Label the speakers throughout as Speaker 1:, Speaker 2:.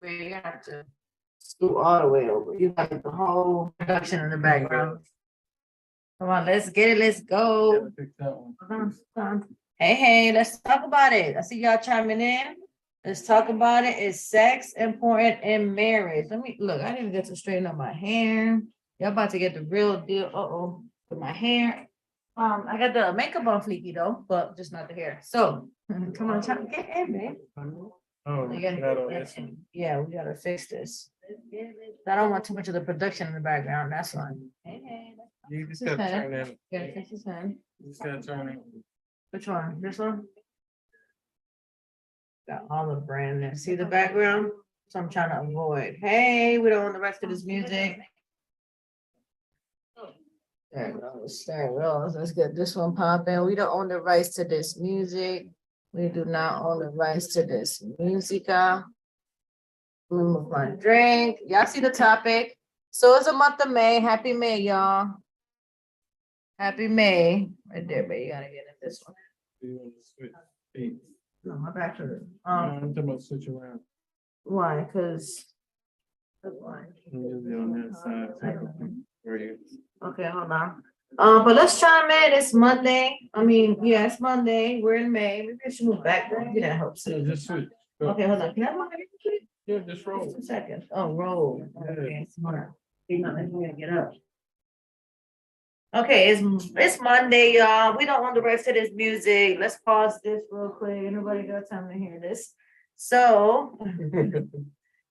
Speaker 1: You have to scoot all the way over. You got the whole production in the background. Come on, let's get it. Let's go. Hey, let's talk about it. I see y'all chiming in. Let's talk about it. Is sex important in marriage? Let me look. I didn't get to straighten up my hair. Y'all about to get the real deal. With my hair. I got the makeup on fleeky though, but just not the hair. So come on, try to get in, babe.
Speaker 2: Oh,
Speaker 1: yeah, we gotta fix this. I don't want too much of the production in the background. That's fine.
Speaker 2: you just gotta turn in.
Speaker 1: Yeah, fix his hand.
Speaker 2: You just gotta turn in.
Speaker 1: Which one? This one? Got all the brand new. See the background? So I'm trying to avoid. Hey, we don't want the rest of this music. There it goes. There it goes. Let's get this one popping. We don't own the rights to this music. We do not own the rights to this musica. Remove my drink. Y'all see the topic? So it's a month of May. Happy May, y'all. Happy May. Right there, but you gotta get in this one.
Speaker 2: Do you want to switch feet?
Speaker 1: No, my back hurt.
Speaker 2: I'm talking about switch around.
Speaker 1: Why? Because. Why?
Speaker 2: Usually on that side. Where you?
Speaker 1: Okay, hold on. But let's chime in. It's Monday. I mean, yeah, it's Monday. We're in May. Maybe I should move back. Maybe that helps.
Speaker 2: Yeah, just switch. Go.
Speaker 1: Okay, hold on. Can I have my hair, please?
Speaker 2: Yeah, just roll.
Speaker 1: 2 seconds. Oh, roll. Okay, smart. You're not letting me get up. Okay, it's Monday, y'all. We don't want the rest of this music. Let's pause this real quick. Anybody got time to hear this? So,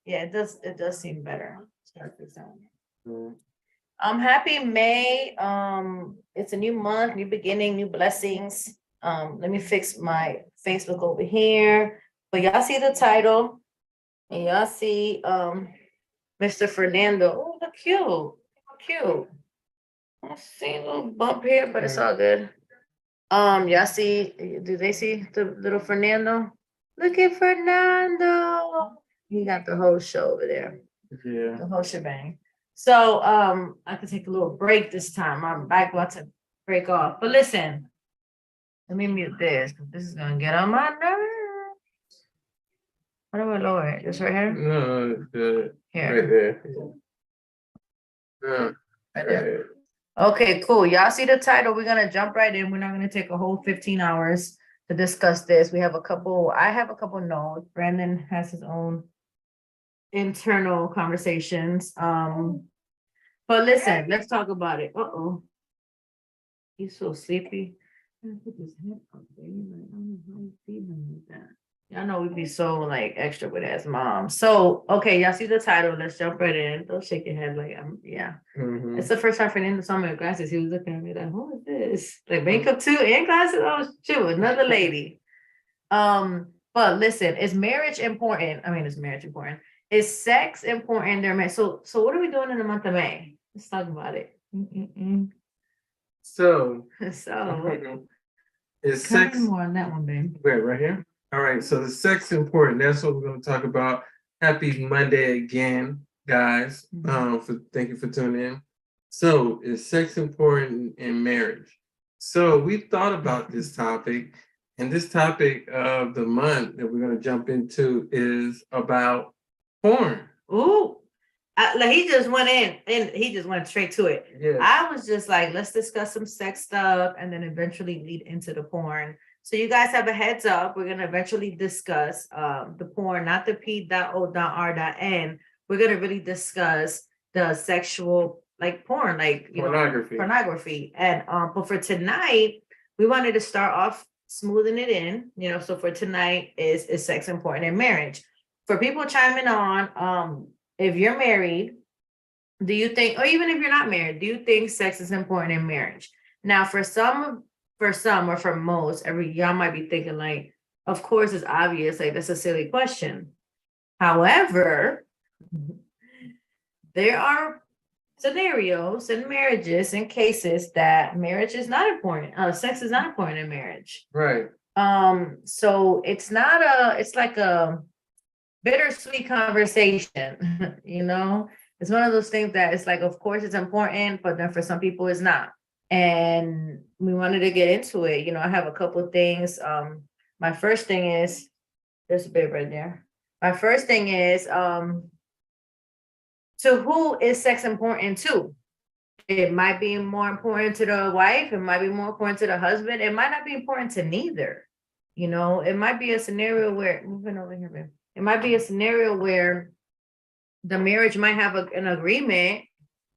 Speaker 1: yeah, it does seem better. Start this out. Happy May. It's a new month, new beginning, new blessings. Let me fix my Facebook over here. But y'all see the title, and y'all see Mr. Fernando. Oh, look cute. I see a little bump here, but it's all good. Y'all see, do they see the little Fernando? Look at Fernando. He got the whole show over there.
Speaker 2: Yeah.
Speaker 1: The whole shebang. So I could take a little break this time. I'm back about to break off. But listen, let me mute this because this is gonna get on my nerves. What do I lower it? Just right here?
Speaker 2: No, it's good.
Speaker 1: Here.
Speaker 2: Right there. Yeah.
Speaker 1: Right there. Okay, cool. Y'all see the title. We're gonna jump right in. We're not gonna take a whole 15 hours to discuss this. I have a couple notes. Brandon has his own internal conversations. But listen, let's talk about it. He's so sleepy. Put his head up, baby. Like, I don't know how you feed him like that. Y'all know we'd be so like extra with his mom. So okay, y'all see the title. Let's jump right in. Don't shake your head like yeah.
Speaker 2: Mm-hmm.
Speaker 1: It's the first time Fernando saw me with glasses. He was looking at me like, who is this? Like makeup too and glasses? Oh shoot, another lady. But listen, is marriage important? I mean, is marriage important? Is sex important? So what are we doing in the month of May? Let's talk about it.
Speaker 2: So is sex
Speaker 1: more on that one, babe?
Speaker 2: right here? All right, so the sex important. That's what we're going to talk about. Happy Monday again, guys. Thank you for tuning in. So, is sex important in marriage? So we thought about this topic, and this topic of the month that we're going to jump into is about porn.
Speaker 1: Ooh, like he just went in and he just went straight to it.
Speaker 2: Yeah.
Speaker 1: I was just like, let's discuss some sex stuff and then eventually lead into the porn. So you guys have a heads up. We're gonna eventually discuss the porn, not the P.O.R.N. We're gonna really discuss the sexual like porn, like pornography. And but for tonight, we wanted to start off smoothing it in. So for tonight is sex important in marriage? For people chiming on, if you're married, do you think, or even if you're not married, do you think sex is important in marriage? Now, for some or for most, y'all might be thinking like, of course, it's obvious, like that's a silly question. However, there are scenarios and marriages and cases that marriage is not important. Sex is not important in marriage.
Speaker 2: Right.
Speaker 1: So it's like a bittersweet conversation. It's one of those things that it's like, of course it's important, but then for some people it's not. And we wanted to get into it. I have a couple of things. My first thing is, there's a babe right there. My first thing is, to who is sex important to? It might be more important to the wife. It might be more important to the husband. It might not be important to neither. You know, it might be a scenario where moving over here, man. It might be a scenario where the marriage might have an agreement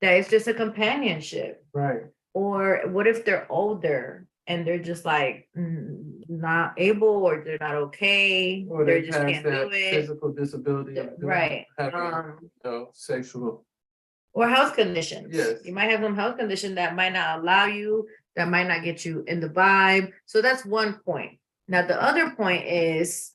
Speaker 1: that it's just a companionship.
Speaker 2: Right.
Speaker 1: Or what if they're older and they're just like not able, or they're not okay,
Speaker 2: Or
Speaker 1: they
Speaker 2: they
Speaker 1: just
Speaker 2: pass
Speaker 1: can't do
Speaker 2: that
Speaker 1: it.
Speaker 2: physical disability.
Speaker 1: Right.
Speaker 2: Sexual.
Speaker 1: Or health conditions.
Speaker 2: Yes.
Speaker 1: You might have some health condition that might not allow you, that might not get you in the vibe. So that's one point. Now, the other point is,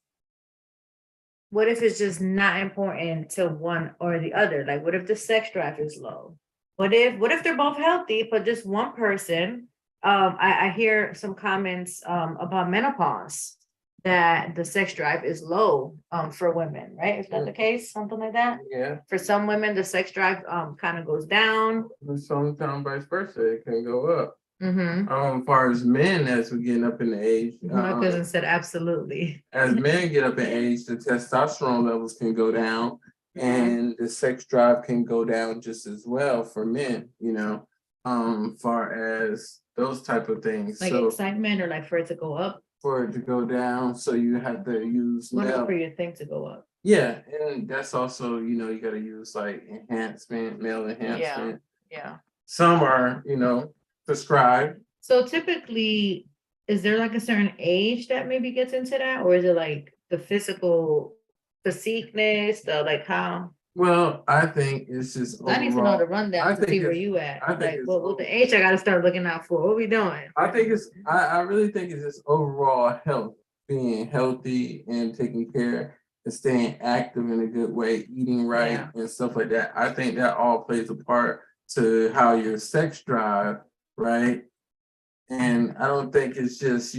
Speaker 1: what if it's just not important to one or the other? Like, what if the sex drive is low? What if they're both healthy, but just one person? I hear some comments about menopause, that the sex drive is low for women, right? Is that the case? Something like that?
Speaker 2: Yeah.
Speaker 1: For some women, the sex drive kind of goes down.
Speaker 2: Sometimes vice versa, it can go up.
Speaker 1: Mm-hmm.
Speaker 2: As far as men, as we getting up in the age,
Speaker 1: My cousin said absolutely.
Speaker 2: as men get up in age, the testosterone levels can go down, and the sex drive can go down just as well for men. You know, far as those type of things.
Speaker 1: Like
Speaker 2: so
Speaker 1: excitement, or like for it to go up.
Speaker 2: For it to go down, so you have to use
Speaker 1: What for your thing to go up?
Speaker 2: Yeah, and that's also, you got to use like male enhancement.
Speaker 1: Yeah.
Speaker 2: Some are, prescribed.
Speaker 1: So typically, is there like a certain age that maybe gets into that, or is it like the physical physiqueness, the like how?
Speaker 2: Well, I think it's just
Speaker 1: I need to know the rundown to see where you at.
Speaker 2: I think
Speaker 1: Like,
Speaker 2: it's
Speaker 1: what the age I got to start looking out for? What we doing?
Speaker 2: I really think it's just overall health, being healthy and taking care and staying active in a good way, eating right and stuff like that. I think that all plays a part to how your sex drive, right? And I don't think it's just,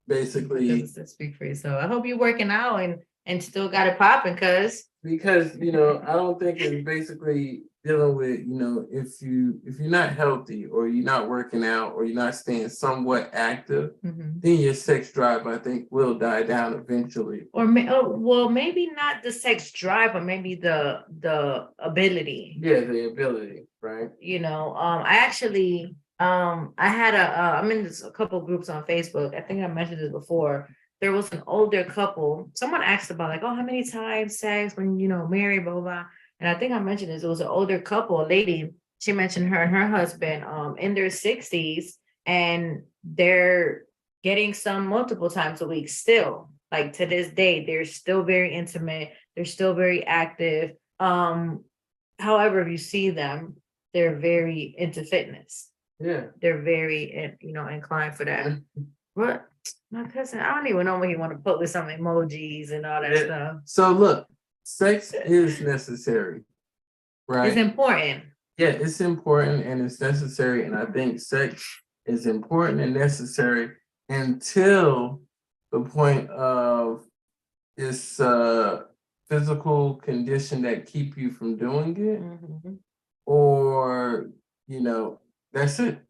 Speaker 2: basically
Speaker 1: speak for yourself. I hope you're working out and still got it popping,
Speaker 2: because I don't think it's basically dealing with, if you're not healthy, or you're not working out, or you're not staying somewhat active, then your sex drive, I think, will die down eventually.
Speaker 1: Or well, maybe not the sex drive, but maybe the ability.
Speaker 2: Yeah, the ability, right?
Speaker 1: I actually I had I'm in a couple of groups on Facebook. I think I mentioned this before. There was an older couple. Someone asked about like, oh, how many times sex when married, blah, blah, blah. And I think I mentioned this. It was an older couple, a lady. She mentioned her and her husband in their 60s, and they're getting some multiple times a week still. Like to this day, they're still very intimate. They're still very active. However, if you see them, they're very into fitness.
Speaker 2: Yeah.
Speaker 1: They're very, inclined for that. What? My cousin, I don't even know what he want to put with some emojis and all that stuff.
Speaker 2: So look, sex is necessary, right?
Speaker 1: It's important.
Speaker 2: Yeah, it's important and it's necessary. And I think sex is important and necessary until the point of this physical condition that keep you from doing it, or that's it.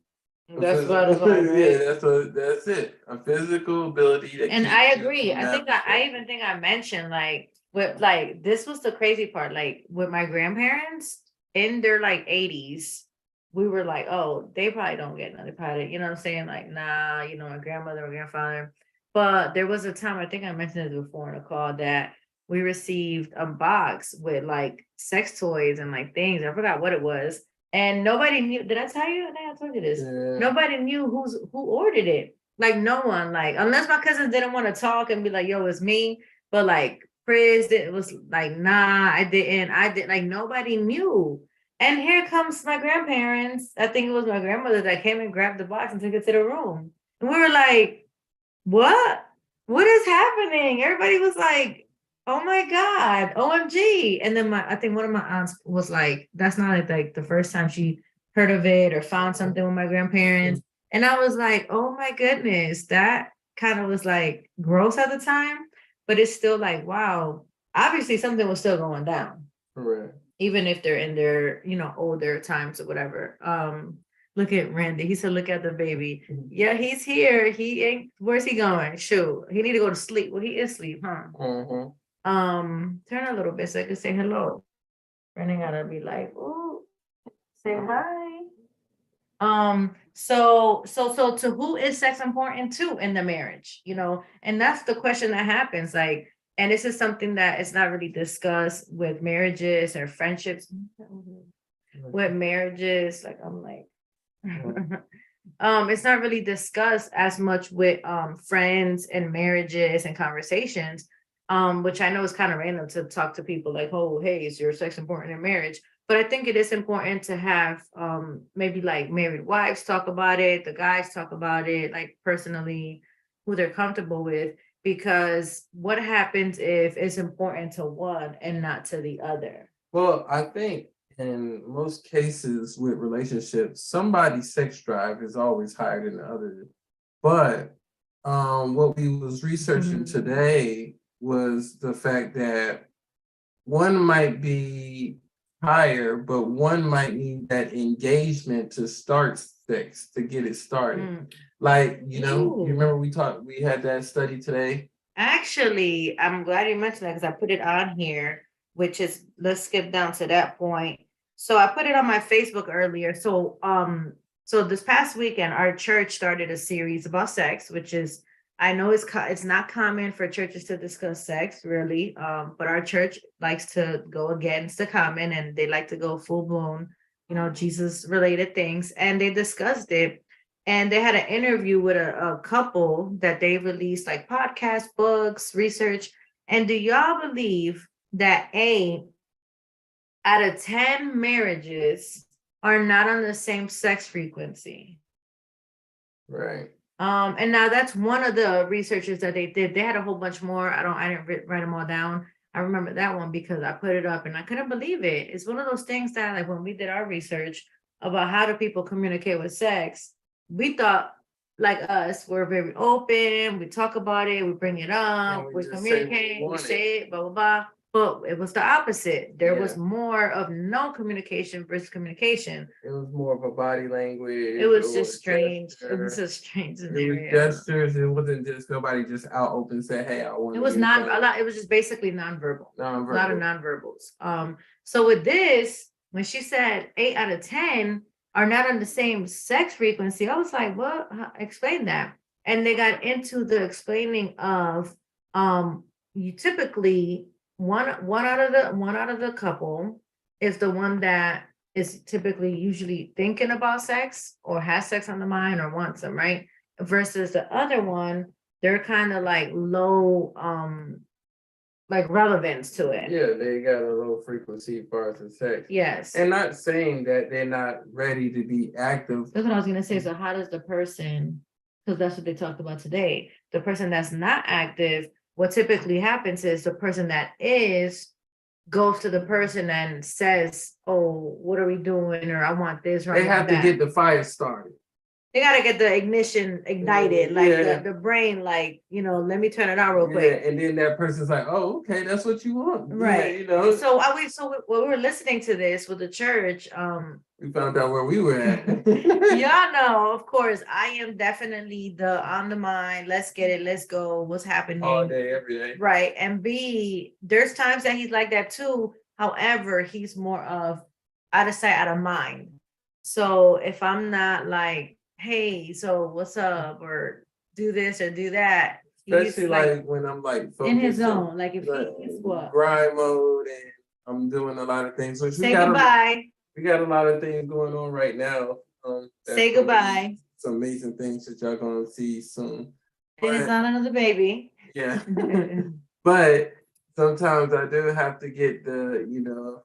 Speaker 1: That's what I was like, right?
Speaker 2: Yeah, that's it. A physical ability to.
Speaker 1: And I agree. I even think I mentioned this was the crazy part. Like with my grandparents in their 80s, we were like, oh, they probably don't get another probably, you know what I'm saying? Like, nah, my grandmother or grandfather. But there was a time, I think I mentioned this before in a call, that we received a box with sex toys and things. I forgot what it was. And nobody knew. Did I tell you? I think I told you this. Yeah. Nobody knew who ordered it. No one. Unless my cousins didn't want to talk and be like, "Yo, it's me." But Chris, it was nah, I didn't. Nobody knew. And here comes my grandparents. I think it was my grandmother that came and grabbed the box and took it to the room. And we were like, "What? What is happening?" Everybody was like, oh my God, OMG. And then I think one of my aunts was like, that's not the first time she heard of it or found something with my grandparents. And I was like, oh my goodness, that kind of was gross at the time, but it's still wow, obviously something was still going down.
Speaker 2: Correct.
Speaker 1: Even if they're in their, older times or whatever. Look at Randy. He said, look at the baby. Yeah, he's here. He ain't, where's he going? Shoot, he need to go to sleep. Well, he is asleep, huh? Turn a little bit so I can say hello. Running gotta be like, oh, say hi. So to who is sex important to in the marriage, and that's the question that happens. Like, and this is something that is not really discussed with marriages or friendships. With marriages, like I'm like, it's not really discussed as much with friends and marriages and conversations, which I know is kind of random to talk to people like, oh, hey, is your sex important in marriage? But I think it is important to have maybe like married wives talk about it, the guys talk about it, like personally, who they're comfortable with, because what happens if it's important to one and not to the other?
Speaker 2: Well, I think in most cases with relationships, somebody's sex drive is always higher than the other. But what we was researching today was the fact that one might be higher, but one might need that engagement to start sex, to get it started. Like, you remember we had that study today?
Speaker 1: Actually, I'm glad you mentioned that because I put it on here, which is, let's skip down to that point. So I put it on my Facebook earlier. So this past weekend, our church started a series about sex, which is, I know it's not common for churches to discuss sex really, but our church likes to go against the common, and they like to go full blown, Jesus related things, and they discussed it. And they had an interview with a couple that they released like podcast, books, research. And do y'all believe that out of 10 marriages are not on the same sex frequency?
Speaker 2: Right.
Speaker 1: And now that's one of the researchers that they did. They had a whole bunch more. I didn't write them all down. I remember that one because I put it up and I couldn't believe it. It's one of those things that, like, when we did our research about how do people communicate with sex, we thought, like us, we're very open. We talk about it. We bring it up.
Speaker 2: we
Speaker 1: We
Speaker 2: just say what we
Speaker 1: communicate. We
Speaker 2: wanted.
Speaker 1: say it. Blah blah blah. But it was the opposite. There was
Speaker 2: Yeah.
Speaker 1: more of no communication versus communication.
Speaker 2: It was more of a body language.
Speaker 1: It was just strange. It was
Speaker 2: gesture.
Speaker 1: a strange
Speaker 2: It was
Speaker 1: scenario.
Speaker 2: gestures. It wasn't just nobody just out open and say, "Hey, I want."
Speaker 1: It was not a lot. It was just basically nonverbal. A lot of
Speaker 2: Nonverbal.
Speaker 1: nonverbals. So with this, when she said 8 out of 10 are not on the same sex frequency, I was like, what? Explain that. And they got into the explaining of you typically one out of the couple is the one that is typically usually thinking about sex or has sex on the mind or wants them, right? Versus the other one, they're kind of like low like relevance to it.
Speaker 2: Yeah, they got a low frequency as far as sex.
Speaker 1: Yes.
Speaker 2: And not saying that they're not ready to be active.
Speaker 1: That's what I was gonna say. So how does the person, because that's what they talked about today, the person that's not active, what typically happens is the person that is goes to the person and says, oh, what are we doing? Or I want this, or
Speaker 2: They have to get the fire started.
Speaker 1: They gotta get the ignition ignited, like the brain, like, let me turn it on real quick.
Speaker 2: And then that person's like, oh, okay, that's what you want.
Speaker 1: Right.
Speaker 2: Yeah,
Speaker 1: So when we were listening to this with the church,
Speaker 2: we found out where we were at.
Speaker 1: y'all know, of course, I am definitely the on the mind, let's get it, let's go, what's happening
Speaker 2: all day, every day.
Speaker 1: Right. And B, there's times that he's like that too. However, he's more of out of sight, out of mind. So if I'm not like, hey, so what's up, or do this or do that,
Speaker 2: especially like when I'm like
Speaker 1: in his zone, like if he's what
Speaker 2: grind mode and I'm doing a lot of things. Which
Speaker 1: say goodbye.
Speaker 2: We got a lot of things going on right now.
Speaker 1: Say goodbye.
Speaker 2: Some amazing things that y'all gonna see soon.
Speaker 1: And it's not another baby.
Speaker 2: Yeah. But sometimes I do have to get the,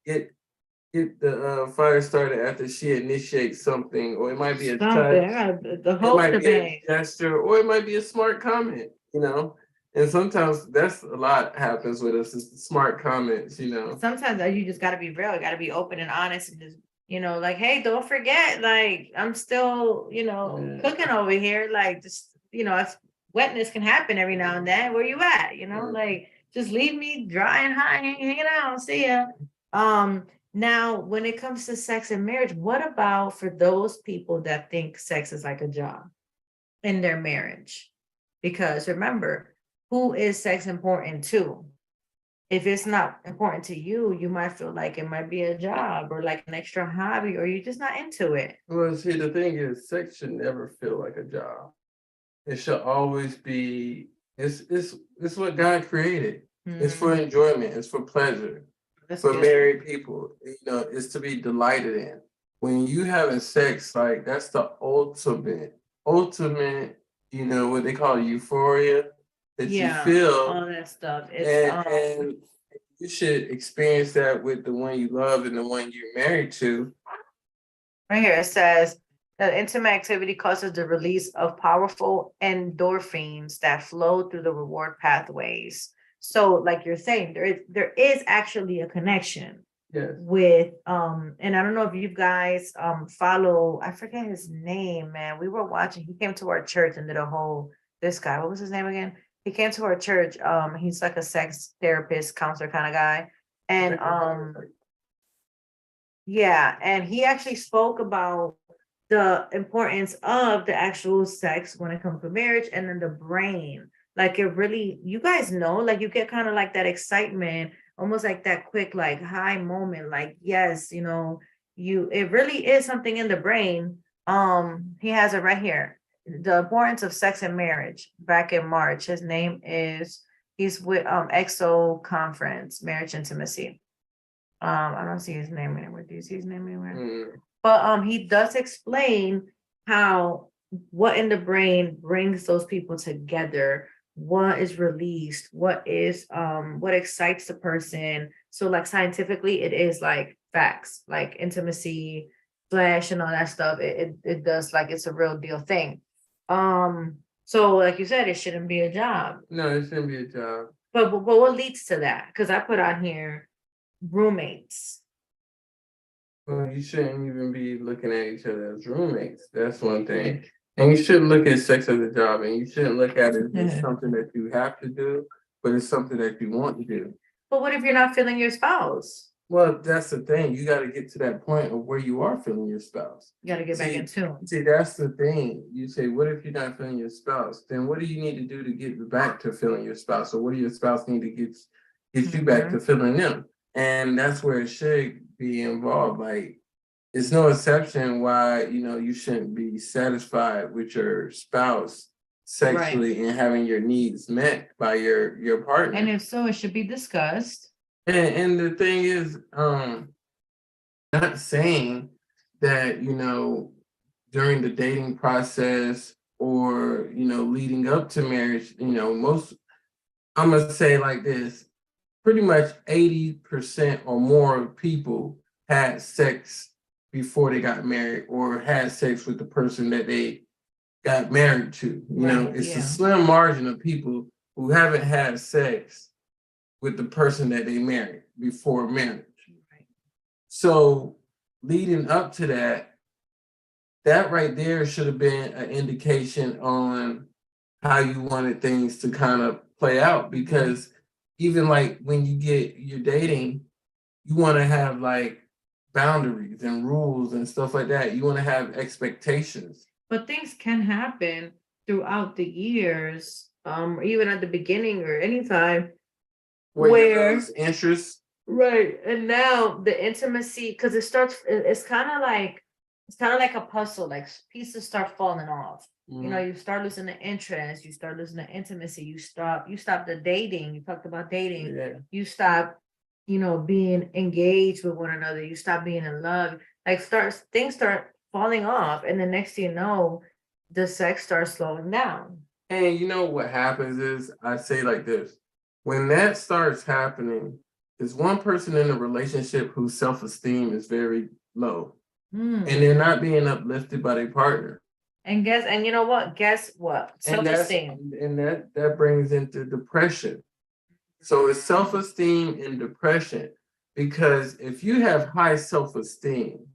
Speaker 2: get the fire started after she initiates something, or it might be a touch, it might be a gesture, or it might be a smart comment, And sometimes that's a lot happens with us. It's the smart comments,
Speaker 1: Sometimes you just got to be real. You got to be open and honest, and just like, hey, don't forget, like I'm still, cooking over here. Like just, wetness can happen every now and then. Where you at? Like just leave me dry and high, hanging out. See ya. Now, when it comes to sex and marriage, what about for those people that think sex is like a job in their marriage? Because remember, who is sex important to? if it's not important to you, you might feel like it might be a job or like an extra hobby, or you're just not into it.
Speaker 2: Well, see, the thing is, sex should never feel like a job. It should always be. It's what God created. It's for
Speaker 1: Mhm.
Speaker 2: enjoyment. It's for pleasure.
Speaker 1: That's
Speaker 2: For
Speaker 1: good.
Speaker 2: married people, it's to be delighted in. When you having sex, like that's the ultimate, what they call euphoria that you
Speaker 1: Yeah,
Speaker 2: feel,
Speaker 1: all that stuff. It's
Speaker 2: and you should experience that with the one you love and the one you're married to.
Speaker 1: right here. It says that intimate activity causes the release of powerful endorphins that flow through the reward pathways. So, like you're saying, there is actually a connection
Speaker 2: Yes.
Speaker 1: with and I don't know if you guys follow, I forget his name, man. We were watching, he came to our church and did a whole, this guy, what was his name again? He came to our church. He's like a sex therapist, counselor kind of guy. And yeah, and he actually spoke about the importance of the actual sex when it comes to marriage and then the brain. Like it really, you guys know, like you get kind of like that excitement, almost like that quick, like high moment, like, yes, it really is something in the brain. He has it right here. The importance of sex and marriage back in March. His name is, he's with EXO Conference, Marriage Intimacy. I don't see his name anywhere. Do you see his name anywhere? But he does explain how what in the brain brings those people together, what is released, what excites the person. So like scientifically, it is like facts, like intimacy, flesh, and all that stuff. It does, like, it's a real deal thing. So like you said, it shouldn't be a job.
Speaker 2: No, it shouldn't be a job.
Speaker 1: But what leads to that? Because I put on here roommates.
Speaker 2: Well, you shouldn't even be looking at each other as roommates. That's one thing. And you shouldn't look at sex as a job, and you shouldn't look at it as something that you have to do, but it's something that you want to do.
Speaker 1: But what if you're not feeling your spouse?
Speaker 2: Well, that's the thing. You got to get to that point of where you are feeling your spouse.
Speaker 1: You got to get back in tune.
Speaker 2: See, that's the thing. You say, what if you're not feeling your spouse? Then what do you need to do to get back to feeling your spouse? Or what do your spouse need to get you back to feeling them? And that's where it should be involved. Like, it's no exception why, you shouldn't be satisfied with your spouse sexually and having your needs met by your partner.
Speaker 1: And if so, it should be discussed.
Speaker 2: And the thing is, not saying that, during the dating process or, leading up to marriage, I'm going to say like this, pretty much 80% or more of people had sex before they got married or had sex with the person that they got married to. It's a slim margin of people who haven't had sex with the person that they married before marriage. Right. So leading up to that right there should have been an indication on how you wanted things to kind of play out, because even like when you're dating, you want to have like boundaries and rules and stuff like that. You want to have expectations.
Speaker 1: But things can happen throughout the years, even at the beginning or anytime, where
Speaker 2: interest,
Speaker 1: right? And now the intimacy, because it's kind of like a puzzle, like pieces start falling off. You start losing the interest, you start losing the intimacy, you stop the dating. You talked about dating. You stop, being engaged with one another, you stop being in love, like things start falling off, and the next thing you know, the sex starts slowing down.
Speaker 2: And you know what happens is, I say like this, when that starts happening, there's one person in a relationship whose self-esteem is very low. And they're not being uplifted by their partner.
Speaker 1: And you know what? Guess what? Self-esteem.
Speaker 2: And that brings into depression. So it's self-esteem and depression. Because if you have high self-esteem,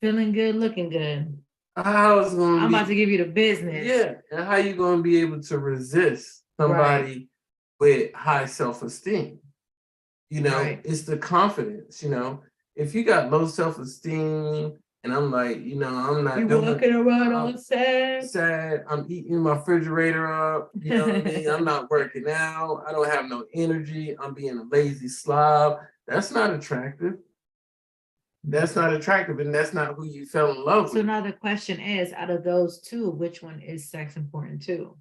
Speaker 1: feeling good, looking good,
Speaker 2: I'm
Speaker 1: about to give you the business.
Speaker 2: Yeah. And how you gonna be able to resist somebody with high self-esteem? It's the confidence, if you got low self-esteem and I'm like, I'm not
Speaker 1: You
Speaker 2: doing
Speaker 1: walking around all
Speaker 2: I'm
Speaker 1: sad.
Speaker 2: sad. I'm eating my refrigerator up. You know what I mean? I'm not working out. I don't have no energy. I'm being a lazy slob. That's not attractive. That's not attractive, and that's not who you fell in love
Speaker 1: So
Speaker 2: with.
Speaker 1: now the question is, out of those two, which one is sex important to?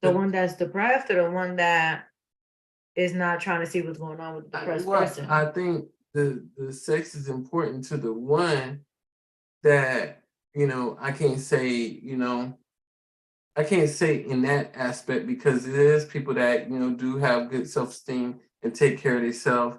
Speaker 1: The
Speaker 2: The-
Speaker 1: one that's depressed or the one that is not trying to see what's going on with the depressed person?
Speaker 2: I think the sex is important to the one that, I can't say, I can't say in that aspect, because it is people that, do have good self-esteem and take care of themselves,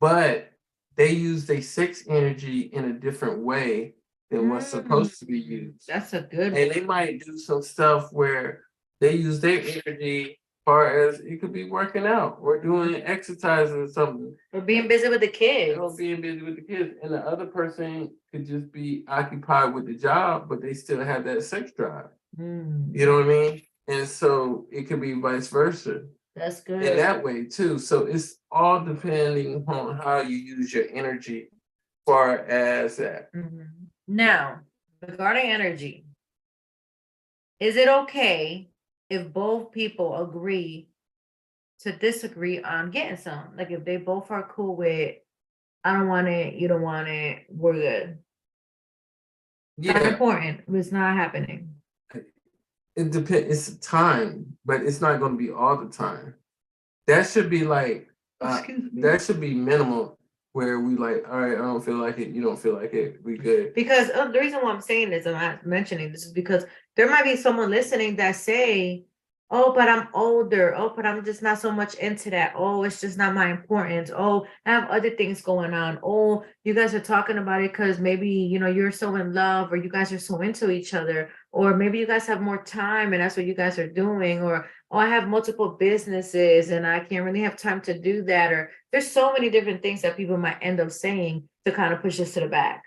Speaker 2: but they use their sex energy in a different way than what's supposed to be used.
Speaker 1: That's a good
Speaker 2: And
Speaker 1: one.
Speaker 2: they might do some stuff where they use their energy, far as it could be working out or doing exercise or something,
Speaker 1: Or being busy with the kids.
Speaker 2: or being busy with the kids, and the other person could just be occupied with the job, but they still have that sex drive. You know what I mean? And so it could be vice versa
Speaker 1: That's good.
Speaker 2: in that way too. So it's all depending on how you use your energy, far as that.
Speaker 1: Now, regarding energy, is it okay if both people agree to disagree on getting some? Like if they both are cool with, I don't want it, you don't want it, we're good. Not
Speaker 2: Yeah,
Speaker 1: important. It's not happening.
Speaker 2: it depends. It's time, but it's not going to be all the time. That should be like,
Speaker 1: Excuse me.
Speaker 2: that should be minimal, where we like, all right, I don't feel like it, you don't feel like it, we good.
Speaker 1: Because the reason why I'm saying this, I'm not mentioning this, is because there might be someone listening that say, oh, but I'm older. Oh, but I'm just not so much into that. Oh, it's just not my importance. Oh, I have other things going on. Oh, you guys are talking about it because maybe, you're so in love, or you guys are so into each other, or maybe you guys have more time and that's what you guys are doing, or, oh, I have multiple businesses and I can't really have time to do that. Or there's so many different things that people might end up saying to kind of push us to the back.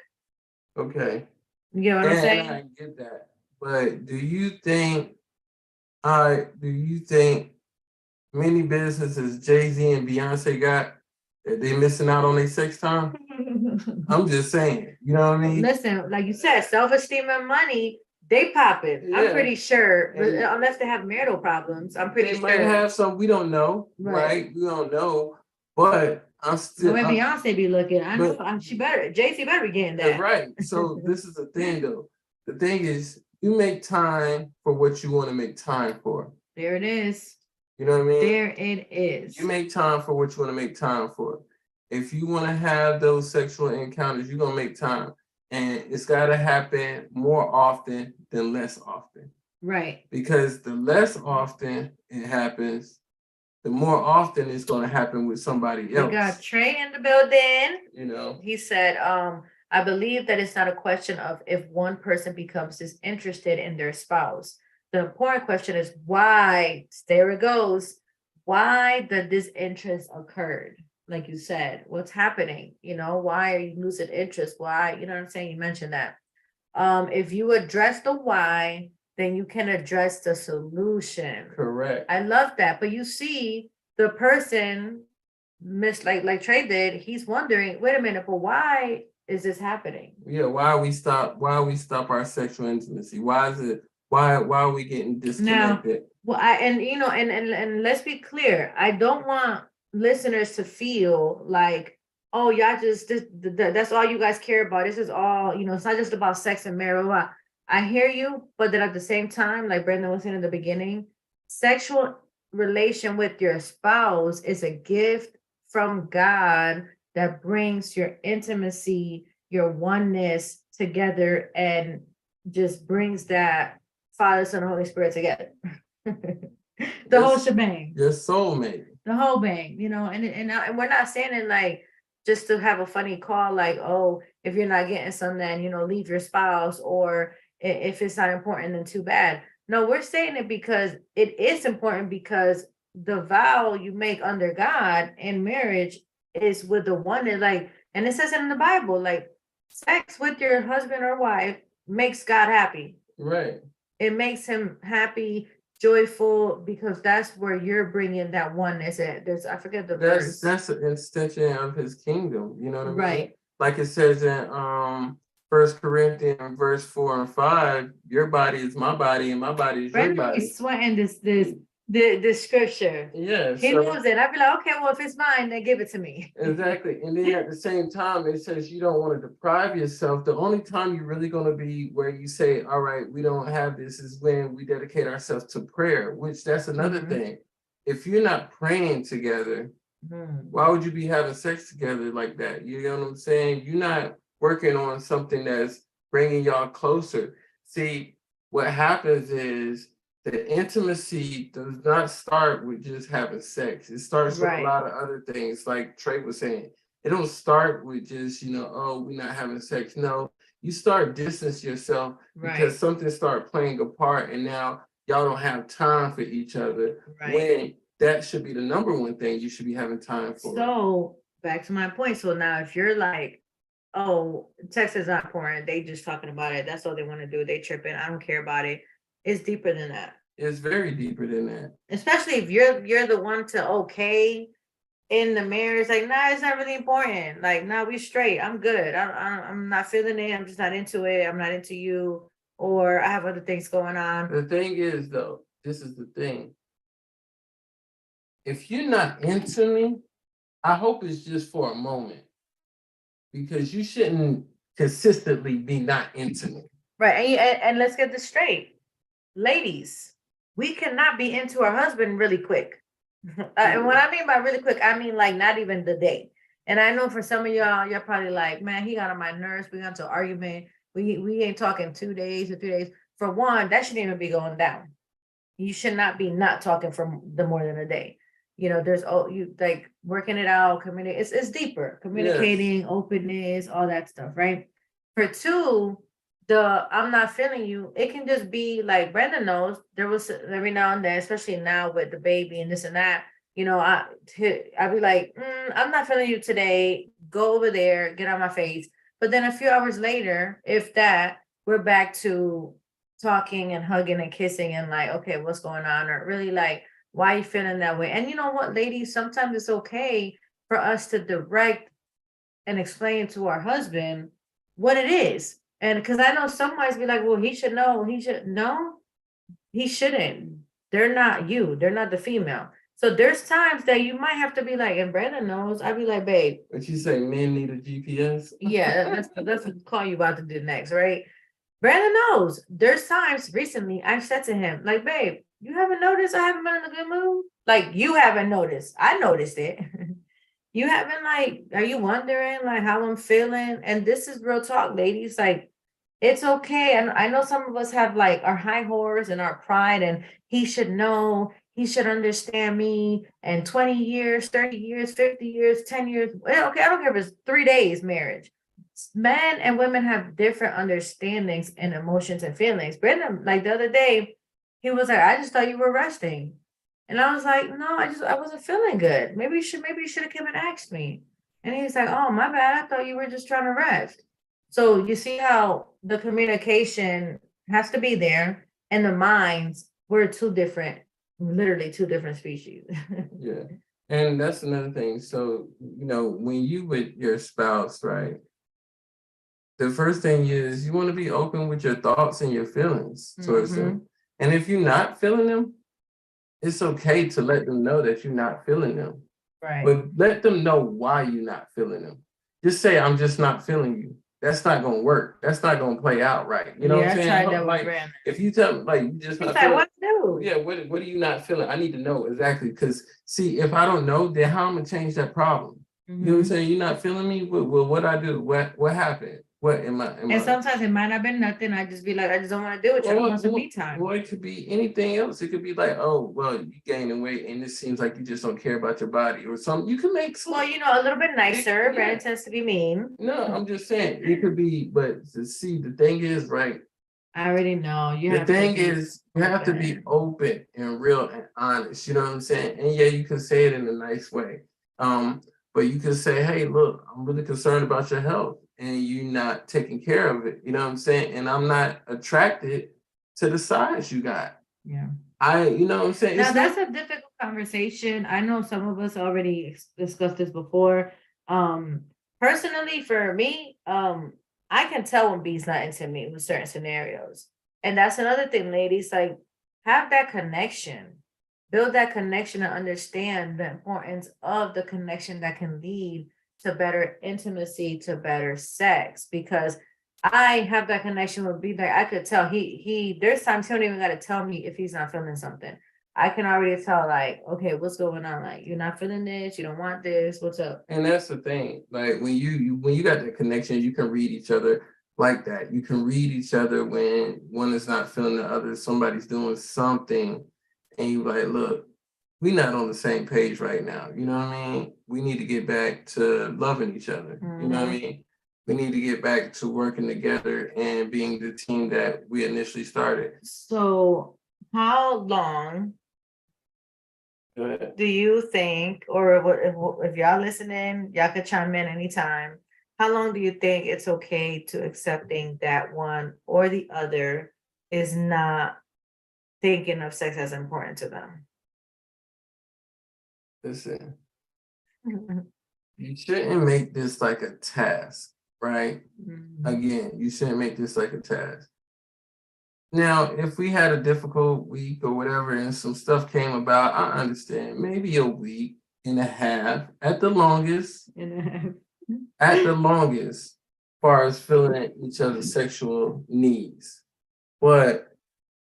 Speaker 2: Okay.
Speaker 1: You know what I'm saying?
Speaker 2: I get that. But do you think many businesses Jay-Z and Beyonce got, that they missing out on their sex time? I'm just saying, you know what I mean?
Speaker 1: Listen, like you said, self-esteem and money, they pop it. I'm pretty sure, but unless they have marital problems, I'm pretty
Speaker 2: They
Speaker 1: sure.
Speaker 2: might have some, we don't know,
Speaker 1: Right.
Speaker 2: right? We don't know, but I'm still.
Speaker 1: When Beyonce be looking, I know she better. Jay-Z better be getting that.
Speaker 2: Right. So this is the thing, though. The thing is, you make time for what you want to make time for.
Speaker 1: There it is.
Speaker 2: You know what I mean?
Speaker 1: There it is.
Speaker 2: You make time for what you want to make time for. If you want to have those sexual encounters, you're gonna make time, and it's got to happen more often than less often.
Speaker 1: Right.
Speaker 2: Because the less often it happens, the more often it's going to happen with somebody else.
Speaker 1: We got Trey in the building. He said, I believe that it's not a question of if one person becomes disinterested in their spouse. The important question is why, there it goes, why the disinterest occurred. Like you said, what's happening? Why are you losing interest? Why, you know what I'm saying? You mentioned that. If you address the why, then you can address the solution.
Speaker 2: Correct.
Speaker 1: I love that. But you see, the person like Trey did, he's wondering, wait a minute, but why is this happening?
Speaker 2: Yeah, why we stop our sexual intimacy? Why are we getting disconnected?
Speaker 1: Now, well, and let's be clear, I don't want listeners to feel like, oh, y'all that's all you guys care about. This is all, it's not just about sex and marijuana. I hear you, but then at the same time, like Brandon was saying in the beginning, sexual relation with your spouse is a gift from God that brings your intimacy, your oneness together, and just brings that Father, Son, and Holy Spirit together. The whole shebang.
Speaker 2: Your soulmate.
Speaker 1: The whole bang, and we're not saying it like just to have a funny call, like, oh, if you're not getting some, then leave your spouse, or if it's not important, then too bad. No, we're saying it because it is important, because the vow you make under God in marriage is with the one that, like, and it says it in the Bible, like, sex with your husband or wife makes God happy.
Speaker 2: Right.
Speaker 1: It makes him happy, joyful, because that's where you're bringing that oneness at. I forget the verse. That's
Speaker 2: an extension of his kingdom. You know what I mean?
Speaker 1: Right.
Speaker 2: Like it says in 1 First Corinthians verse 4 and 5, your body is my body and my body is your
Speaker 1: Brandon
Speaker 2: body.
Speaker 1: is sweating this scripture.
Speaker 2: Yeah.
Speaker 1: He knows it. I'd be like, okay, well, if it's mine, then give it to me.
Speaker 2: Exactly. And then at the same time, it says you don't want to deprive yourself. The only time you're really going to be where you say, all right, we don't have this is when we dedicate ourselves to prayer, which that's another thing. If you're not praying together, why would you be having sex together like that? You know what I'm saying? You're not working on something that's bringing y'all closer. See, what happens is the intimacy does not start with just having sex. It starts with a lot of other things, like Trey was saying. It don't start with just, oh, we're not having sex. No, you start distance yourself because something start playing a part, and now y'all don't have time for each other. When that should be the number one thing you should be having time for.
Speaker 1: So back to my point. So now if you're like, oh, sex is not porn, they just talking about it. That's all they want to do. They tripping. I don't care about it. It's deeper than that.
Speaker 2: It's very deeper than that.
Speaker 1: Especially if you're the one to okay in the marriage. Like, nah, it's not really important. Like, nah, we straight. I'm good. I'm not feeling it. I'm just not into it. I'm not into you. Or I have other things going on.
Speaker 2: The thing is, though, this is the thing. If you're not into me, I hope it's just for a moment. Because you shouldn't consistently be not into me.
Speaker 1: Right. And let's get this straight. Ladies, we cannot be into our husband really quick. And what I mean by really quick, I mean like not even the day. And I know for some of y'all, you're probably like, man, he got on my nerves. We got into an argument. We ain't talking 2 days or 3 days. For one, that shouldn't even be going down. You should not be not talking for the more than a day. There's you like working it out, communicate. It's deeper, communicating, openness, all that stuff, right? For two, I'm not feeling you. It can just be like Brenda knows. There was every now and then, especially now with the baby and this and that. I'd be like, I'm not feeling you today. Go over there, get on my face. But then a few hours later, if that, we're back to talking and hugging and kissing and like, okay, what's going on? Or really like, why are you feeling that way? And you know what, ladies, sometimes it's okay for us to direct and explain to our husband what it is. And because I know some might be like, well, he should know. No, he shouldn't. They're not you. They're not the female. So there's times that you might have to be like, and Brandon knows, I'd be like, babe.
Speaker 2: But you say men need a GPS?
Speaker 1: Yeah, that's what call you about to do next, right? Brandon knows. There's times recently I've said to him, like, babe, you haven't noticed I haven't been in a good mood? Like, you haven't noticed. I noticed it. You haven't, like, are you wondering, like, how I'm feeling? And this is real talk, ladies. Like, it's okay. And I know some of us have, like, our high horse and our pride, and he should know, he should understand me. And 20 years, 30 years, 50 years, 10 years. Well, okay, I don't care if it's 3 days marriage. Men and women have different understandings and emotions and feelings. Brendan, like the other day, he was like, I just thought you were resting. And I was like, no, I wasn't feeling good. Maybe you should have come and asked me. And he's like, oh, my bad. I thought you were just trying to rest. So you see how the communication has to be there, and the minds, we're literally two different species.
Speaker 2: Yeah. And that's another thing. So, when you with your spouse, right? The first thing is you want to be open with your thoughts and your feelings towards them. And if you're not feeling them, it's okay to let them know that you're not feeling them.
Speaker 1: Right.
Speaker 2: But let them know why you're not feeling them. Just say, I'm just not feeling you. That's not going to work. That's not going to play out right. You know what I'm saying?
Speaker 1: I tried that
Speaker 2: like, if you tell me, like, you just not feeling, what do? Yeah, what are you not feeling? I need to know exactly. Because, see, if I don't know, then how I'm going to change that problem? You know what I'm saying? You're not feeling me? Well, what I do? What happened? What am I?
Speaker 1: And sometimes it might not be nothing. I just be like, I just don't want to do it. I want some me time.
Speaker 2: Well, it could be anything else. It could be like, oh, well, you gaining weight, and it seems like you just don't care about your body, or something. You can make some.
Speaker 1: Well, a little bit nicer. Brandon tends to be mean.
Speaker 2: No, I'm just saying it could be, but see, the thing is, right?
Speaker 1: I already know.
Speaker 2: The thing is, you have to be open and real and honest. You know what I'm saying? And yeah, you can say it in a nice way. But you can say, hey, look, I'm really concerned about your health and you're not taking care of it. You know what I'm saying? And I'm not attracted to the size you got.
Speaker 1: Yeah.
Speaker 2: You know what I'm saying?
Speaker 1: Now, that's a difficult conversation. I know some of us already discussed this before. Personally, for me, I I can tell when B's not into me with certain scenarios. And that's another thing, ladies, like have that connection, build that connection and understand the importance of the connection that can lead to better intimacy, to better sex. Because I have that connection with B, like I could tell there's times he don't even gotta tell me if he's not feeling something. I can already tell, like, okay, what's going on? Like, you're not feeling this, you don't want this, what's up?
Speaker 2: And that's the thing. Like when you got that connection, you can read each other like that. You can read each other when one is not feeling the other, somebody's doing something, and you like, look, we're not on the same page right now. You know what I mean? We need to get back to loving each other. You know what I mean? We need to get back to working together and being the team that we initially started.
Speaker 1: So how long
Speaker 2: Go ahead.
Speaker 1: do you think, or if y'all listening, y'all could chime in anytime. How long do you think it's okay to accepting that one or the other is not thinking of sex as important to them?
Speaker 2: Listen, you shouldn't make this like a task, right? Again, you shouldn't make this like a task. Now, if we had a difficult week or whatever and some stuff came about, I understand. Maybe a week and a half at the longest, as far as filling each other's sexual needs. But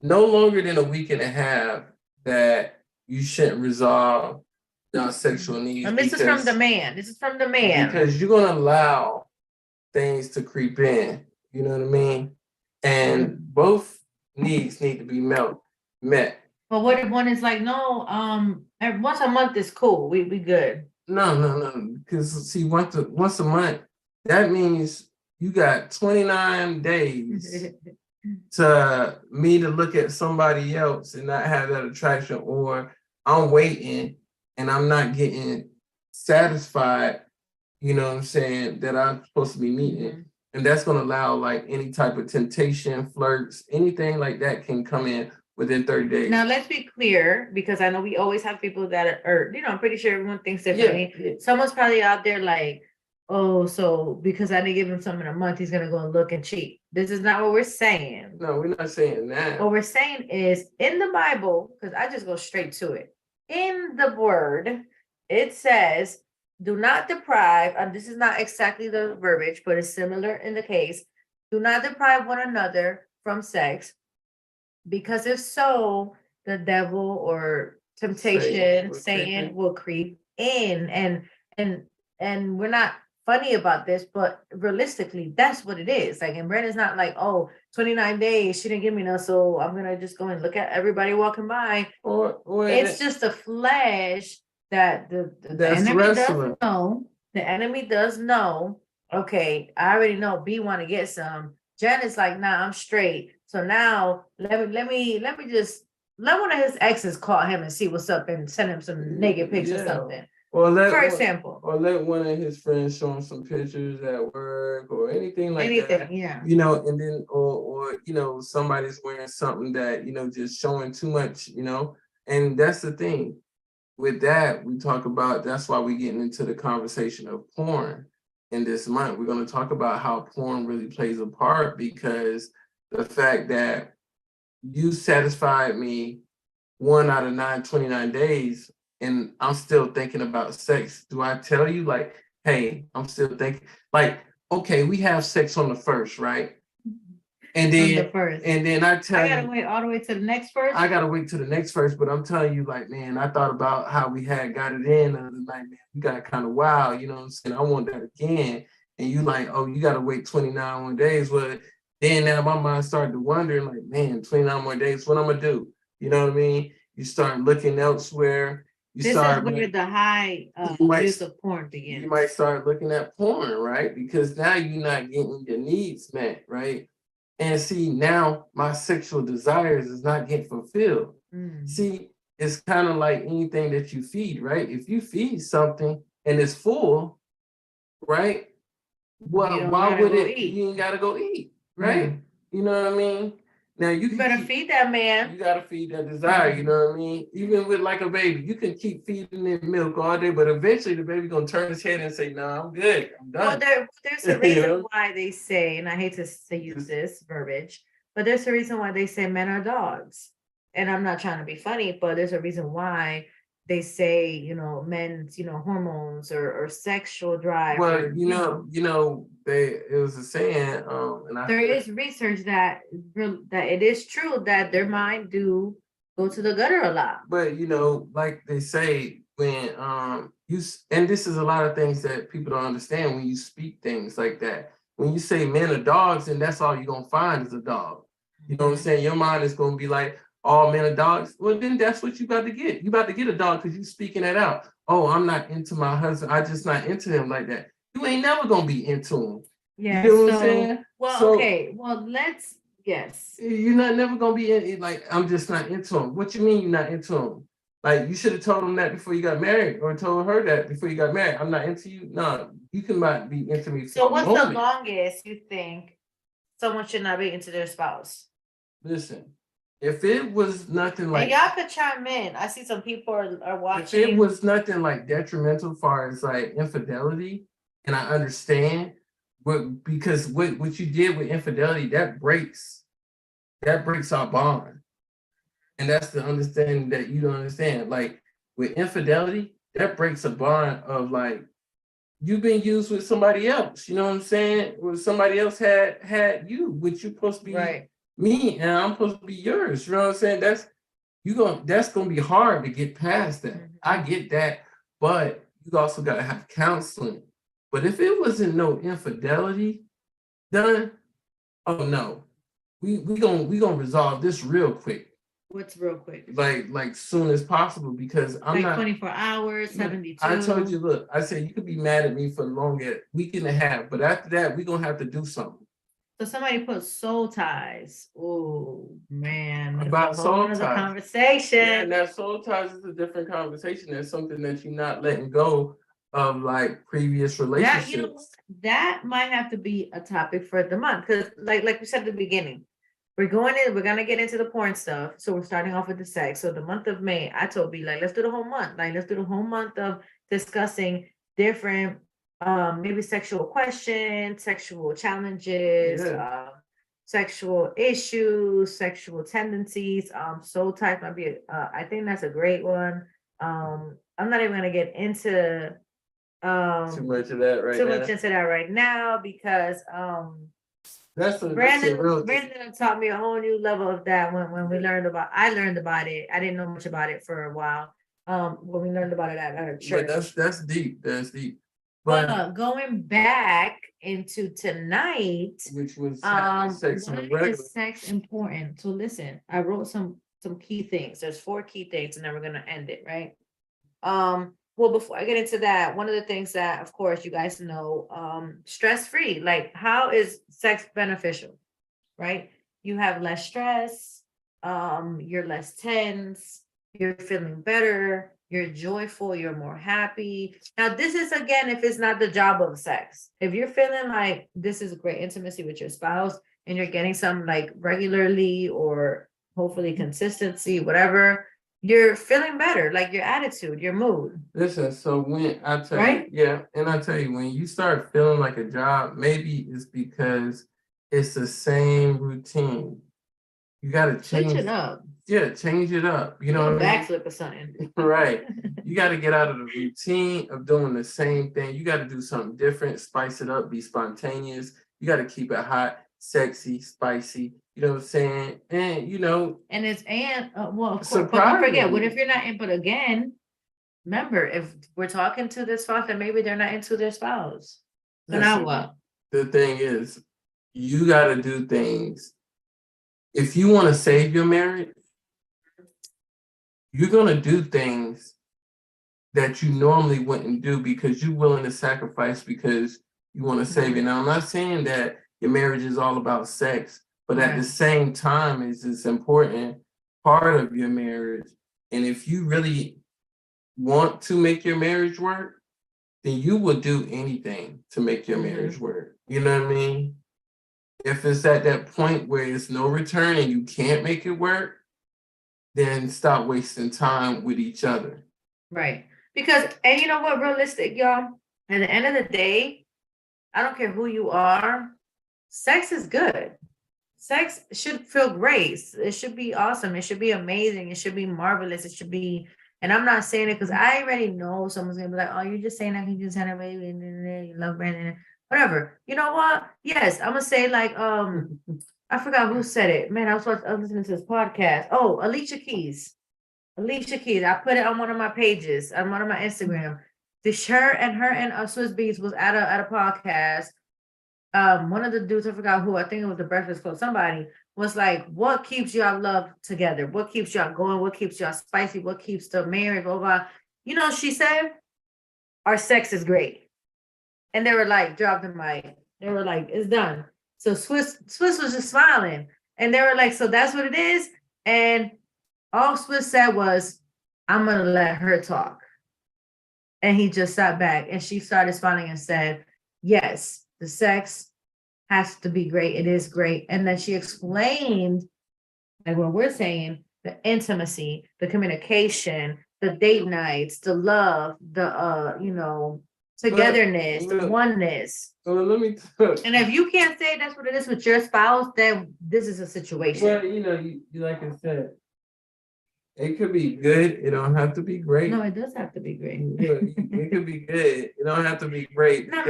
Speaker 2: no longer than a week and a half that you shouldn't resolve your sexual needs.
Speaker 1: And this is from the man. This is from the man.
Speaker 2: Because you're gonna allow things to creep in. You know what I mean? And both needs need to be met.
Speaker 1: But what if one is like, no, once a month is cool. We good.
Speaker 2: No. Because see, once a month, that means you got 29 days to me to look at somebody else and not have that attraction, or I'm waiting and I'm not getting satisfied, you know what I'm saying, that I'm supposed to be meeting. And that's going to allow like any type of temptation, flirts, anything like that can come in within 30 days.
Speaker 1: Now, let's be clear, because I know we always have people that are, I'm pretty sure everyone thinks differently. Yeah. Someone's probably out there like, oh, so because I didn't give him something in a month, he's going to go and look and cheat. This is not what we're saying.
Speaker 2: No, we're not saying that.
Speaker 1: What we're saying is in the Bible, because I just go straight to it. In the word, it says, do not deprive, and this is not exactly the verbiage, but it's similar in the case. Do not deprive one another from sex, because if so, the devil or temptation, Satan will creep in. And we're not funny about this, but realistically, that's what it is. Like, and Brandon's not like, oh, 29 days, she didn't give me enough, so I'm gonna just go and look at everybody walking by. Or it's just a flesh that the enemy does know. The enemy does know. Okay, I already know B want to get some. Jen is like, nah, I'm straight. So now let one of his exes call him and see what's up and send him some naked pics or something. For example.
Speaker 2: Or let one of his friends show him some pictures at work or anything like that.
Speaker 1: Yeah.
Speaker 2: You know, and then or somebody's wearing something that, just showing too much, and that's the thing. With that, we talk about, that's why we're getting into the conversation of porn in this month. We're going to talk about how porn really plays a part, because the fact that you satisfied me 1 out of 29 days, and I'm still thinking about sex. Do I tell you like, hey, I'm still thinking, like, okay, we have sex on the first, right? And then I
Speaker 1: gotta wait all the way to the next first.
Speaker 2: I gotta wait to the next first, but I'm telling you, like, man, I thought about how we had got it in the other night, man. We got kind of wild, you know what I'm saying? I want that again. And you like, oh, you gotta wait 29 more days. Well, then now my mind started to wonder, like, man, 29 more days, what I'm gonna do? You know what I mean? You start looking elsewhere.
Speaker 1: This is where the high use of porn begins.
Speaker 2: You might start looking at porn, right? Because now you're not getting your needs met, right? And see, now my sexual desires is not getting fulfilled. See, it's kind of like anything that you feed, right? If you feed something and it's full, right? Well, why would it? You ain't gotta go eat, right? You know what I mean? Now you
Speaker 1: You
Speaker 2: can
Speaker 1: better feed that man.
Speaker 2: you gotta feed that desire, you know what I mean? Even with like a baby, you can keep feeding it milk all day, but eventually the baby gonna turn his head and say, "No, I'm good, I'm
Speaker 1: Well,
Speaker 2: done."
Speaker 1: there's a
Speaker 2: You
Speaker 1: reason
Speaker 2: know?
Speaker 1: why they say, and I hate to use this verbiage, but there's a reason why they say men are dogs. And I'm not trying to be funny, but there's a reason why they say, men's, hormones or sexual drive
Speaker 2: Well,
Speaker 1: or,
Speaker 2: it was a saying, and I
Speaker 1: there is research that that it is true that their mind do go to the gutter a lot.
Speaker 2: but like they say, when and this is a lot of things that people don't understand when you speak things like that. When you say men are dogs, and that's all you're gonna find is a dog. You know what I'm saying? Your mind is gonna be like, all men are dogs. Well, then that's what you about to get. You about to get a dog because you speaking it out. Oh, I'm not into my husband. I just not into him like that. You ain't never gonna be into him.
Speaker 1: Yeah.
Speaker 2: You know what I'm saying?
Speaker 1: Well,
Speaker 2: So
Speaker 1: okay. Well, yes.
Speaker 2: you're not never gonna be like, I'm just not into him. What you mean you're not into him? Like, you should have told him that before you got married, or told her that before you got married. I'm not into you. No, you cannot be into me.
Speaker 1: So what's the longest you think someone should not be into their spouse?
Speaker 2: Listen, if it was nothing like,
Speaker 1: and y'all could chime in. I see some people are watching.
Speaker 2: if it was nothing like detrimental as far as like infidelity, and I understand because what you did with infidelity, that breaks our bond. And that's the understanding that you don't understand. Like, with infidelity, that breaks a bond of like, you've been used with somebody else. You know what I'm saying? Where somebody else had you, which you supposed to be
Speaker 1: Right.
Speaker 2: me, and I'm supposed to be yours. You know what I'm saying? That's gonna be hard to get past that. I get that, but you also gotta have counseling. But if it wasn't no infidelity done, oh no, we gonna resolve this real quick.
Speaker 1: What's real quick?
Speaker 2: Like soon as possible, because I'm
Speaker 1: Like
Speaker 2: not
Speaker 1: 24 hours, 72.
Speaker 2: I told you, look, I said you could be mad at me for long a week and a half, but after that, we're gonna have to do something.
Speaker 1: So somebody put soul ties. Oh man,
Speaker 2: About soul ties.
Speaker 1: Conversation.
Speaker 2: Yeah, and that soul ties is a different conversation. That's something that you're not letting go of, like previous relationships.
Speaker 1: That might have to be a topic for the month, because like we said at the beginning, we're gonna get into the porn stuff. So we're starting off with the sex. So the month of May, I told B, like, let's do the whole month. Like, let's do the whole month of discussing different maybe sexual questions, sexual challenges, sexual issues, sexual tendencies. Soul type might be I think that's a great one. I'm not even gonna get into
Speaker 2: too much of that
Speaker 1: right now because
Speaker 2: that's
Speaker 1: Brandon taught me a whole new level of that when I learned about it. I didn't know much about it for a while. When we learned about it at church.
Speaker 2: But that's deep. That's deep.
Speaker 1: But going back into tonight,
Speaker 2: which was
Speaker 1: sex is sex important? So listen, I wrote some key things. There's 4 key things, and then we're gonna end it, right? Well, before I get into that, one of the things that, of course, you guys know, stress-free. Like, how is sex beneficial, right? You have less stress, you're less tense, you're feeling better, you're joyful, you're more happy. Now, this is, again, if it's not the job of sex. If you're feeling like this is great intimacy with your spouse and you're getting some like regularly or hopefully consistency, whatever, you're feeling better, like your attitude, your mood.
Speaker 2: Listen, so when I tell you, and I tell you, when you start feeling like a job, maybe it's because it's the same routine. You got to change
Speaker 1: it up.
Speaker 2: Yeah, change it up. You know what I mean?
Speaker 1: Backflip or something.
Speaker 2: Right. You got to get out of the routine of doing the same thing. You got to do something different, spice it up, be spontaneous. You got to keep it hot, sexy, spicy. You know what I'm saying? And and
Speaker 1: it's well, of course, but don't forget, what if you're not in? But again, remember, if we're talking to this spouse, then maybe they're not into their spouse. So now what?
Speaker 2: The thing is, you got to do things. If you want to save your marriage, you're gonna do things that you normally wouldn't do because you're willing to sacrifice because you want to save it. Now, I'm not saying that your marriage is all about sex, but at the same time, it's this important part of your marriage. And if you really want to make your marriage work, then you will do anything to make your marriage work. You know what I mean? If it's at that point where it's no return and you can't make it work, then stop wasting time with each other.
Speaker 1: Right. Because, and you know what, realistic, y'all, at the end of the day, I don't care who you are, sex is good. Sex should feel great. It should be awesome. It should be amazing. It should be marvelous. It should be, and I'm not saying it because I already know someone's gonna be like, oh, you're just saying that because you just had a baby and you love Brandon. Whatever. You know what? Yes, I'm gonna say like I forgot who said it. Man, I was listening to this podcast. Oh, Alicia Keys. Alicia Keys. I put it on one of my pages, on one of my Instagram. This her and Swiss Beats was at a podcast. One of the dudes, I forgot who, I think it was the Breakfast Club, somebody was like, what keeps y'all love together? What keeps y'all going? What keeps y'all spicy? What keeps the marriage? Blah, blah. You know, she said, our sex is great. And they were like, drop the mic. They were like, it's done. So Swiss was just smiling. And they were like, so that's what it is. And all Swiss said was, I'm gonna let her talk. And he just sat back and she started smiling and said, yes, the sex has to be great. It is great. And then she explained, like what we're saying, the intimacy, the communication, the date nights, the love, the togetherness, the oneness.
Speaker 2: So let me
Speaker 1: And if you can't say that's what it is with your spouse, then this is a situation.
Speaker 2: well, you like I said, it could be good. It don't have to be great.
Speaker 1: No, it does have to be great.
Speaker 2: It could be good. It don't have to be great.
Speaker 1: Not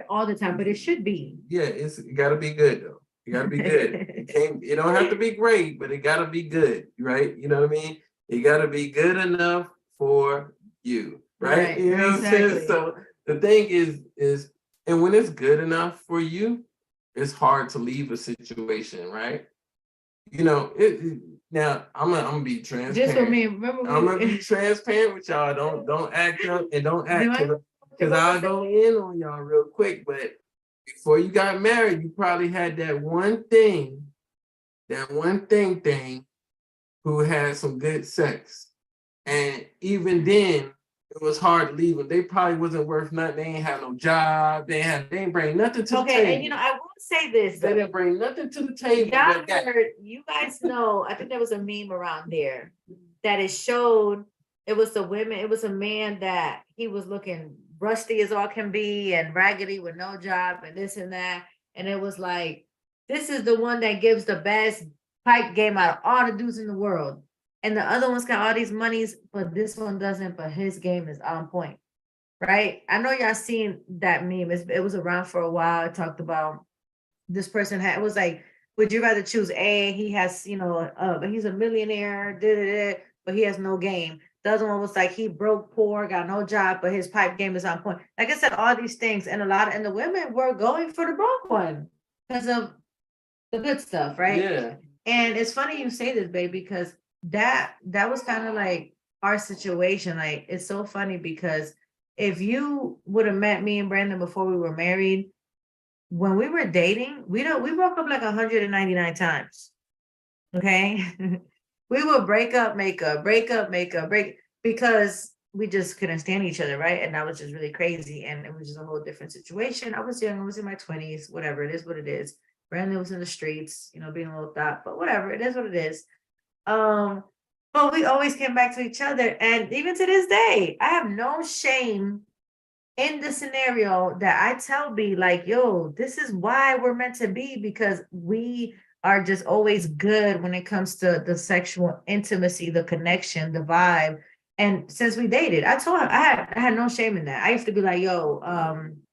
Speaker 1: all the time, but it should be.
Speaker 2: Yeah, it gotta be good though. It gotta be good. It don't have to be great, but it gotta be good, right? You know what I mean? It gotta be good enough for you, right? You know what I'm saying? So the thing is, and when it's good enough for you, it's hard to leave a situation, right? Now I'm gonna be transparent.
Speaker 1: Just for me, remember
Speaker 2: I'm gonna be transparent with y'all. Don't act up and don't act because I'll go in on y'all real quick. But before you got married, you probably had that one thing who had some good sex. And even then, it was hard to leave them. They probably wasn't worth nothing. They ain't have no job. They ain't bring nothing to the table.
Speaker 1: Okay, and I will say this.
Speaker 2: They didn't bring nothing to the table.
Speaker 1: You guys know, I think there was a meme around there that it showed, it was a man that he was looking rusty as all can be and raggedy with no job and this and that. And it was like, this is the one that gives the best pipe game out of all the dudes in the world. And the other one's got all these monies, but this one doesn't, but his game is on point. Right? I know y'all seen that meme. It was around for a while. It talked about this person it was like, would you rather choose A? He has, he's a millionaire, but he has no game. The other one was like, he broke, poor, got no job, but his pipe game is on point. Like I said, all these things, and the women were going for the broke one because of the good stuff, right?
Speaker 2: Yeah.
Speaker 1: And it's funny you say this, babe, because that was kind of like our situation. Like, it's so funny because if you would have met me and Brandon before we were married, when we were dating, we broke up like 199 times. Okay. We would break up, make up, because we just couldn't stand each other, right? And that was just really crazy. And it was just a whole different situation. I was young, I was in my 20s, whatever. It is what it is. Brandon was in the streets, being a little thought, but whatever, it is what it is. But we always came back to each other. And even to this day, I have no shame in the scenario that I tell B, like, yo, this is why we're meant to be, because we are just always good when it comes to the sexual intimacy, the connection, the vibe. And since we dated, I told him I had no shame in that. I used to be like, yo,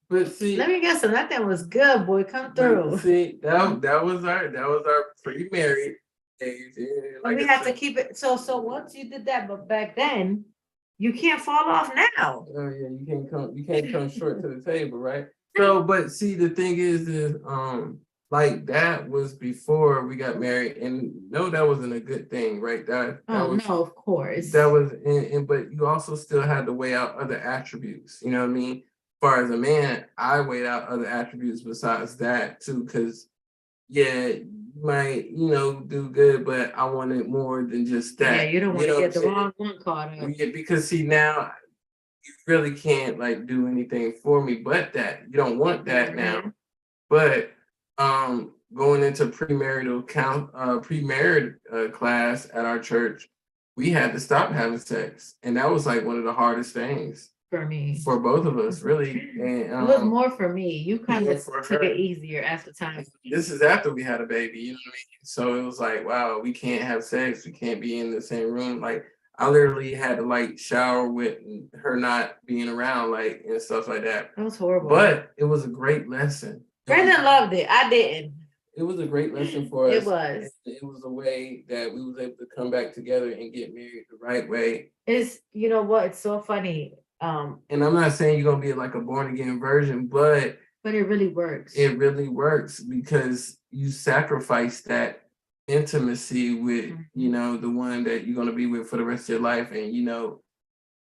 Speaker 2: but see,
Speaker 1: let me guess, so that thing was good, boy. Come through.
Speaker 2: See, that was our pre-married days.
Speaker 1: Like, we have to keep it. So once you did that, but back then, you can't fall off now.
Speaker 2: Oh yeah, you can't come short to the table, right? So, but see, the thing is like that was before we got married, and no, that wasn't a good thing, right? That was,
Speaker 1: no, of course.
Speaker 2: That was, but you also still had to weigh out other attributes. You know what I mean? As far as a man, I weighed out other attributes besides that too, because yeah, you might do good, but I wanted more than just that.
Speaker 1: Yeah, you don't want to get the wrong one caught up.
Speaker 2: Yeah, because see, now you really can't like do anything for me but that. You don't want that now. But going into pre-married class at our church, we had to stop having sex, and that was like one of the hardest things
Speaker 1: For me.
Speaker 2: for both of us, really. And
Speaker 1: It was more for me. You kind of
Speaker 2: for
Speaker 1: took
Speaker 2: her.
Speaker 1: it easier after time.
Speaker 2: This is after we had a baby, you know what I mean? So it was like, wow, we can't have sex. We can't be in the same room. Like, I literally had to like shower with her not being around, like, and stuff like that.
Speaker 1: That was horrible.
Speaker 2: But it was a great lesson.
Speaker 1: Brandon loved it. I didn't.
Speaker 2: It was a great lesson for us.
Speaker 1: It was.
Speaker 2: It was a way that we was able to come back together and get married the right way.
Speaker 1: It's, you know what? It's so funny.
Speaker 2: And I'm not saying you're gonna be like a born again virgin, but
Speaker 1: it really works.
Speaker 2: It really works because you sacrifice that intimacy with, you know, the one that you're gonna be with for the rest of your life, and you know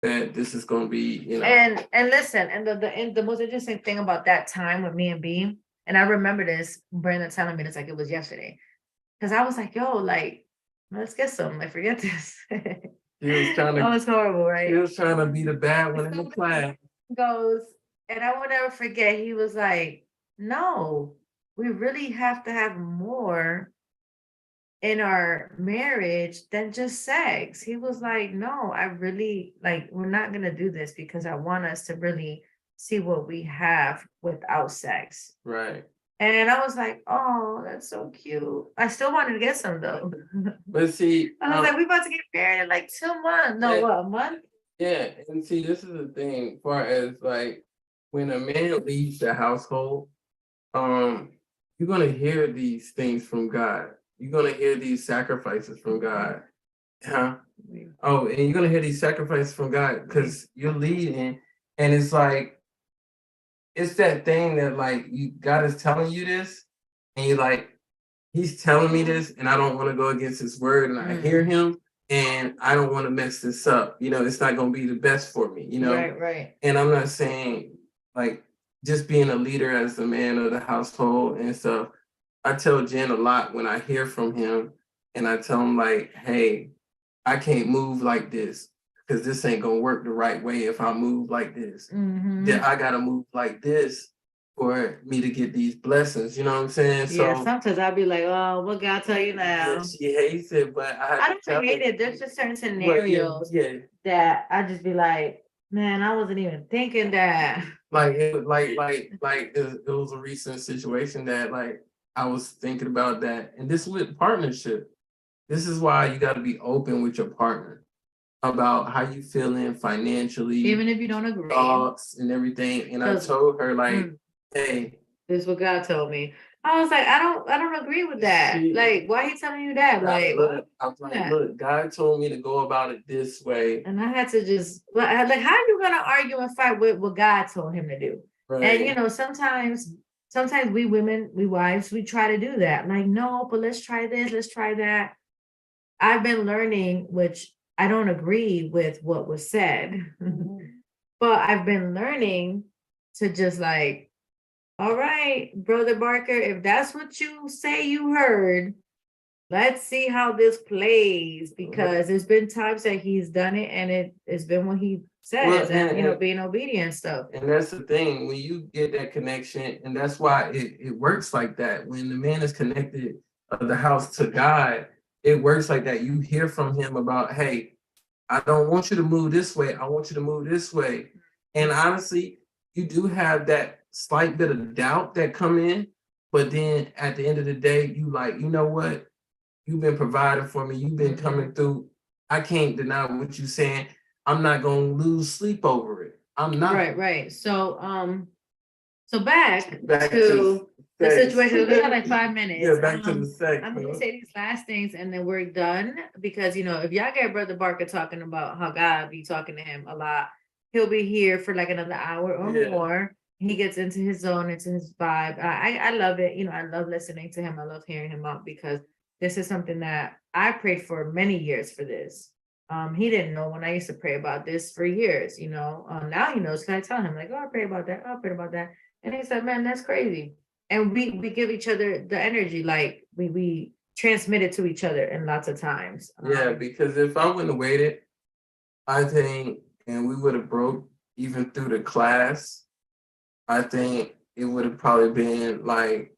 Speaker 2: that this is gonna be, you know.
Speaker 1: And listen, and the most interesting thing about that time with me and B, and I remember this, Brandon telling me this like it was yesterday, because I was like, yo, like, let's get some. Like, forget this.
Speaker 2: He was trying to.
Speaker 1: That was horrible, right?
Speaker 2: He was trying to be the bad one in the class.
Speaker 1: Goes, and I will never forget. He was like, "No, we really have to have more in our marriage than just sex." He was like, "No, I really like. We're not gonna do this because I want us to really see what we have without sex."
Speaker 2: Right.
Speaker 1: And I was like, "Oh, that's so cute." I still wanted to get some though.
Speaker 2: But see,
Speaker 1: I was like, "We about to get married in like 2 months. No, what, a month?"
Speaker 2: Yeah, and see, this is the thing, far as like when a man leaves the household, you're gonna hear these things from God. You're gonna hear these sacrifices from God. Huh? Oh, and you're gonna hear these sacrifices from God because you're leading, and it's like it's that thing that like God is telling you this, and you're like, He's telling me this, and I don't want to go against His word, and I hear Him, and I don't want to mess this up. You know, it's not going to be the best for me. You know,
Speaker 1: right.
Speaker 2: And I'm not saying like just being a leader as the man of the household and stuff. I tell Jen a lot when I hear from him, and I tell him like, "Hey, I can't move like this because this ain't gonna work the right way if I move like this. That I gotta move like this for me to get these blessings." You know what I'm saying?
Speaker 1: Yeah, so sometimes I'll be like, "Oh, what God tell you now?"
Speaker 2: Yeah, she hates it, but
Speaker 1: I don't hate it. There's just certain scenarios that I just be like, "Man, I wasn't even thinking that."
Speaker 2: Like it, it was a recent situation that like I was thinking about that, and this with partnership. This is why you got to be open with your partner about how you feeling financially,
Speaker 1: even if you don't agree,
Speaker 2: thoughts and everything. And I told her like, "Hey,
Speaker 1: this is what God told me." I was like, I don't agree with that. Like, why are you telling you that? Like,
Speaker 2: I was like, look, God told me to go about it this way.
Speaker 1: And I had to just like, how are you gonna argue and fight with what God told him to do? Right. And you know, sometimes we women, we wives, we try to do that. Like, no, but let's try this, let's try that. I've been learning, which I don't agree with what was said, but I've been learning to just like, all right, Brother Barker, if that's what you say you heard, let's see how this plays, because there's been times that he's done it and it's been what he says, and you know, being obedient stuff.
Speaker 2: And that's the thing, when you get that connection, and that's why it works like that. When the man is connected of the house to God, it works like that. You hear from him about, hey, I don't want you to move this way. I want you to move this way. And honestly, you do have that slight bit of doubt that come in, but then at the end of the day, you like, you know what? You've been providing for me. You've been coming through. I can't deny what you're saying. I'm not gonna lose sleep over it. I'm not.
Speaker 1: Right. So back to the situation. We got like 5 minutes.
Speaker 2: Yeah, back to the sex.
Speaker 1: I'm gonna say these last things and then we're done, because you know, if y'all get Brother Barker talking about how God be talking to him a lot, he'll be here for like another hour or more. He gets into his zone, into his vibe. I love it. You know, I love listening to him. I love hearing him out, because this is something that I prayed for many years for this. He didn't know when I used to pray about this for years, you know. Now he knows, because I tell him, like, oh, I pray about that. I'll pray about that. And he said, man, that's crazy. And we give each other the energy, like we transmit it to each other in lots of times.
Speaker 2: Yeah, because if I wouldn't have waited, I think, and we would have broke even through the class, I think it would have probably been like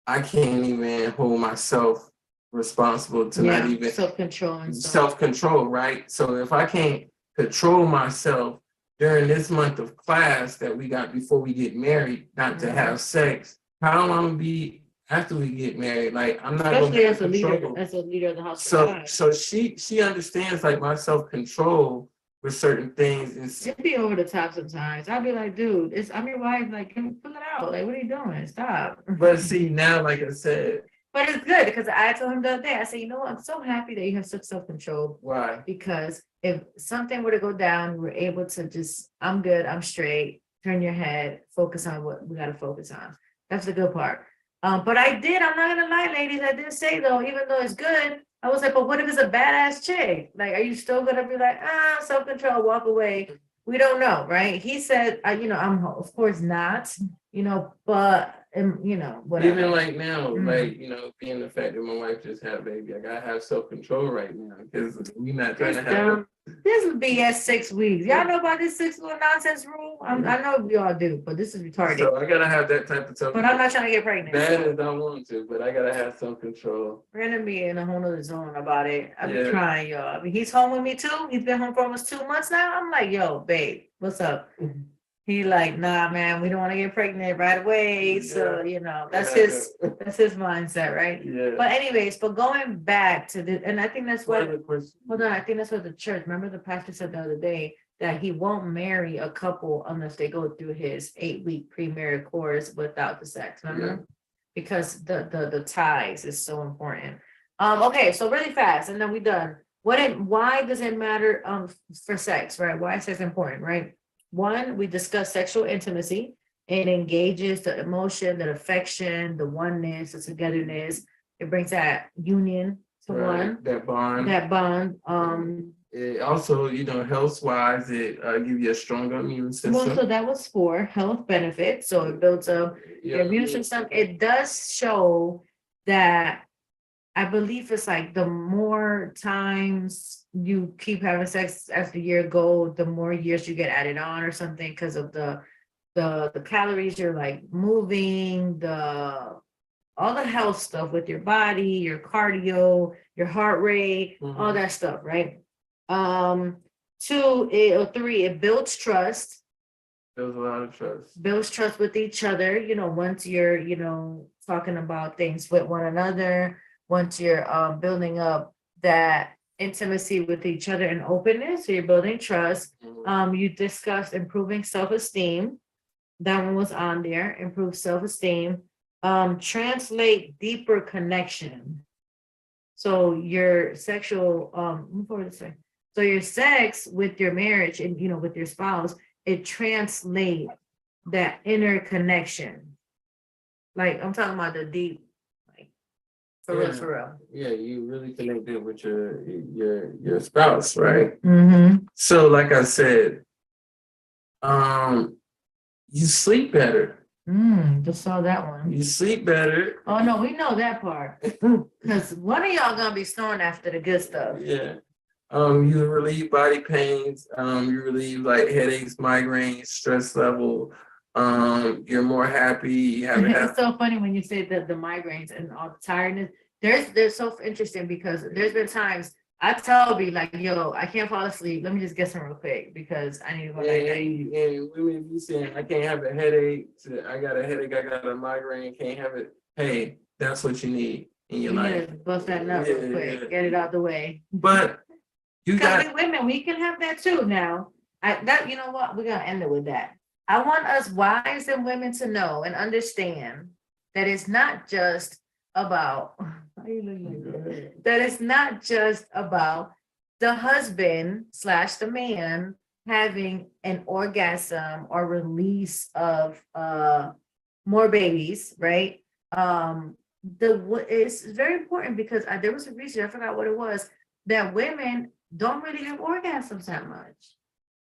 Speaker 2: I can't even hold myself responsible to not even
Speaker 1: self-control and stuff.
Speaker 2: self-control, right? So if I can't control myself during this month of class that we got before we get married, not to have sex, how am I gonna be after we get married? Like I'm not
Speaker 1: Especially
Speaker 2: gonna
Speaker 1: as a leader,
Speaker 2: control.
Speaker 1: as a leader of the house.
Speaker 2: So she understands like my self-control with certain things and
Speaker 1: It'd be over the top sometimes. I'd be like, dude, I'm your wife. Like, can we pull it out? Like, what are you doing? Stop.
Speaker 2: but see now, like I said,
Speaker 1: But it's good because I told him the other day, I said, you know what? I'm so happy that you have such self-control
Speaker 2: why?
Speaker 1: because if something were to go down, we're able to just, I'm good, I'm straight, turn your head, focus on what we got to focus on. That's the good part. But I'm not gonna lie, ladies, I did say though, even though it's good, I was like, but what if it's a badass chick? Like, are you still gonna be like, self-control, walk away? We don't know, right? He said, I'm of course not, but whatever.
Speaker 2: Even like now,
Speaker 1: Mhm.
Speaker 2: like being the fact that my wife just had a baby, I gotta have self-control right now because we not trying to have.
Speaker 1: This would be at 6 weeks. Y'all know about this 6 little nonsense rule? I know we all do, but this is retarded.
Speaker 2: So I gotta have that type of self.
Speaker 1: But I'm not trying to get pregnant.
Speaker 2: Bad as I want to, but I gotta have self-control.
Speaker 1: We're gonna be in a whole nother zone about it. I've been
Speaker 2: Yeah.
Speaker 1: trying, y'all. I mean, he's home with me too. He's been home for almost 2 months now. I'm like, yo, babe, what's up? He like, nah, man, we don't want to get pregnant right away. So, that's his mindset, right?
Speaker 2: Yeah.
Speaker 1: But anyways, but going back to the, and I think that's what,
Speaker 2: Further question.
Speaker 1: hold on, I think that's what the church, remember the pastor said the other day, that he won't marry a couple unless they go through his 8-week pre-marriage course without the sex, remember? Because the ties is so important. Okay, so really fast, and then we done. Why does it matter for sex, right? Why is sex important, right? One, we discuss sexual intimacy. It engages the emotion, the affection, the oneness, the togetherness. It brings that union to one.
Speaker 2: That bond.
Speaker 1: That bond.
Speaker 2: It also, health wise, it gives you a stronger immune system.
Speaker 1: Well, so that was for health benefits. So it builds up your immune system. It does show that I believe it's like the more times you keep having sex as the year go, the more years you get added on or something because of the calories you're like moving, all the health stuff with your body, your cardio, your heart rate, all that stuff, right? 3, it builds trust.
Speaker 2: Builds a lot of trust.
Speaker 1: Builds trust with each other, once you're, talking about things with one another, once you're building up that intimacy with each other and openness, so you're building trust. You discussed improving self-esteem. That one was on there, improve self-esteem. Translate deeper connection. So your sexual, so your sex with your marriage and, with your spouse, it translates that inner connection. Like I'm talking about the deep, like for real.
Speaker 2: Yeah, you really connected with your spouse, right?
Speaker 1: Mm-hmm.
Speaker 2: So like I said, you sleep better.
Speaker 1: Just saw that one.
Speaker 2: You sleep better.
Speaker 1: Oh no, we know that part. Because one of y'all gonna be snoring after the good stuff.
Speaker 2: Yeah. You relieve body pains, you relieve like headaches, migraines, stress level. You're more happy. You
Speaker 1: It's so funny when you say that the migraines and all the tiredness. They're so interesting because there's been times I tell me like, yo, I can't fall asleep. Let me just get some real quick because I need to go back.
Speaker 2: And women be saying I can't have a headache. I got a headache. I got a migraine. Can't have it. Hey, that's what you need in your life.
Speaker 1: Bust that nut real quick. Get it out the way.
Speaker 2: But
Speaker 1: because we women, we can have that too now. You know what? We're gonna end it with that. I want us wives and women to know and understand that it's not just about that it's not just about the husband / the man having an orgasm or release of more babies, right? It's very important because there was a research, I forgot what it was, that women don't really have orgasms that much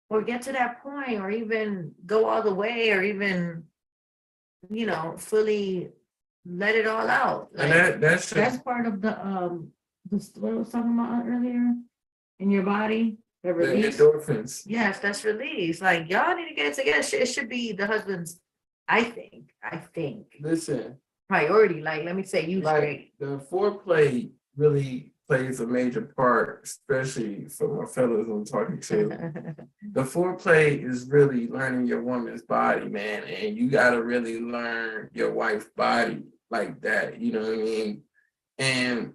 Speaker 1: or get to that point or even go all the way or even fully let it all out. Like,
Speaker 2: and that's
Speaker 1: part of the what I was talking about earlier in your body, the release.
Speaker 2: The endorphins.
Speaker 1: Yes, that's release. Like y'all need to get it together. It should be the husband's. I think.
Speaker 2: Listen,
Speaker 1: priority. Like, let me say, you straight.
Speaker 2: The foreplay really plays a major part, especially for my fellas I'm talking to. The foreplay is really learning your woman's body, man, and you gotta really learn your wife's body like that. You know what I mean? And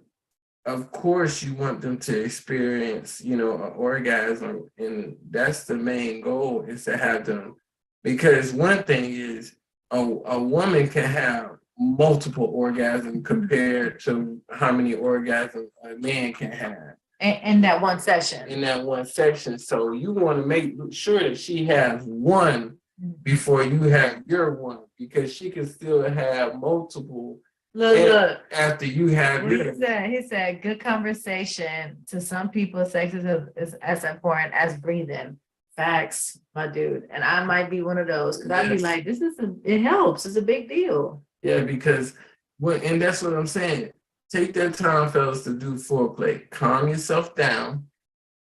Speaker 2: of course, you want them to experience, an orgasm, and that's the main goal, is to have them. Because one thing is, a woman can have multiple orgasms compared to how many orgasms a man can have
Speaker 1: In that one session.
Speaker 2: in that one section. So you want to make sure that she has one before you have your one, because she can still have multiple.
Speaker 1: Look.
Speaker 2: After you have your.
Speaker 1: He said, good conversation. To some people, sex is as important as breathing. Facts, my dude. And I might be one of those, because I'd be like, it helps. It's a big deal.
Speaker 2: Yeah, because and that's what I'm saying. Take that time, fellas, to do foreplay. Calm yourself down.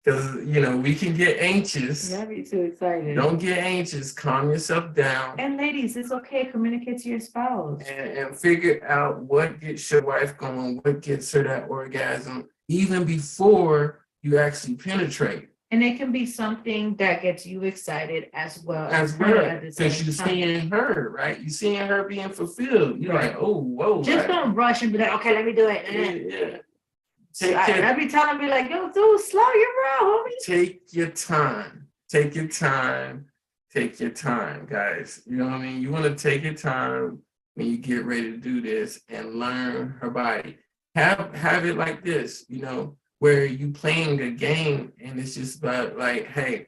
Speaker 2: Because, we can get anxious.
Speaker 1: Yeah, be too excited.
Speaker 2: Don't get anxious. Calm yourself down.
Speaker 1: And ladies, it's okay. Communicate to your spouse.
Speaker 2: And figure out what gets your wife going, what gets her that orgasm, even before you actually penetrate.
Speaker 1: And it can be something that gets you excited as well.
Speaker 2: Because you're seeing her, right? You're seeing her being fulfilled. You're like, oh, whoa.
Speaker 1: Just don't rush and be like, okay, let me do it.
Speaker 2: Yeah.
Speaker 1: I be telling me like, yo, dude, slow your roll, homie.
Speaker 2: Take your time. Take your time. Take your time, guys. You know what I mean? You want to take your time when you get ready to do this and learn her body. Have it like this, where you playing a game and it's just about like, hey,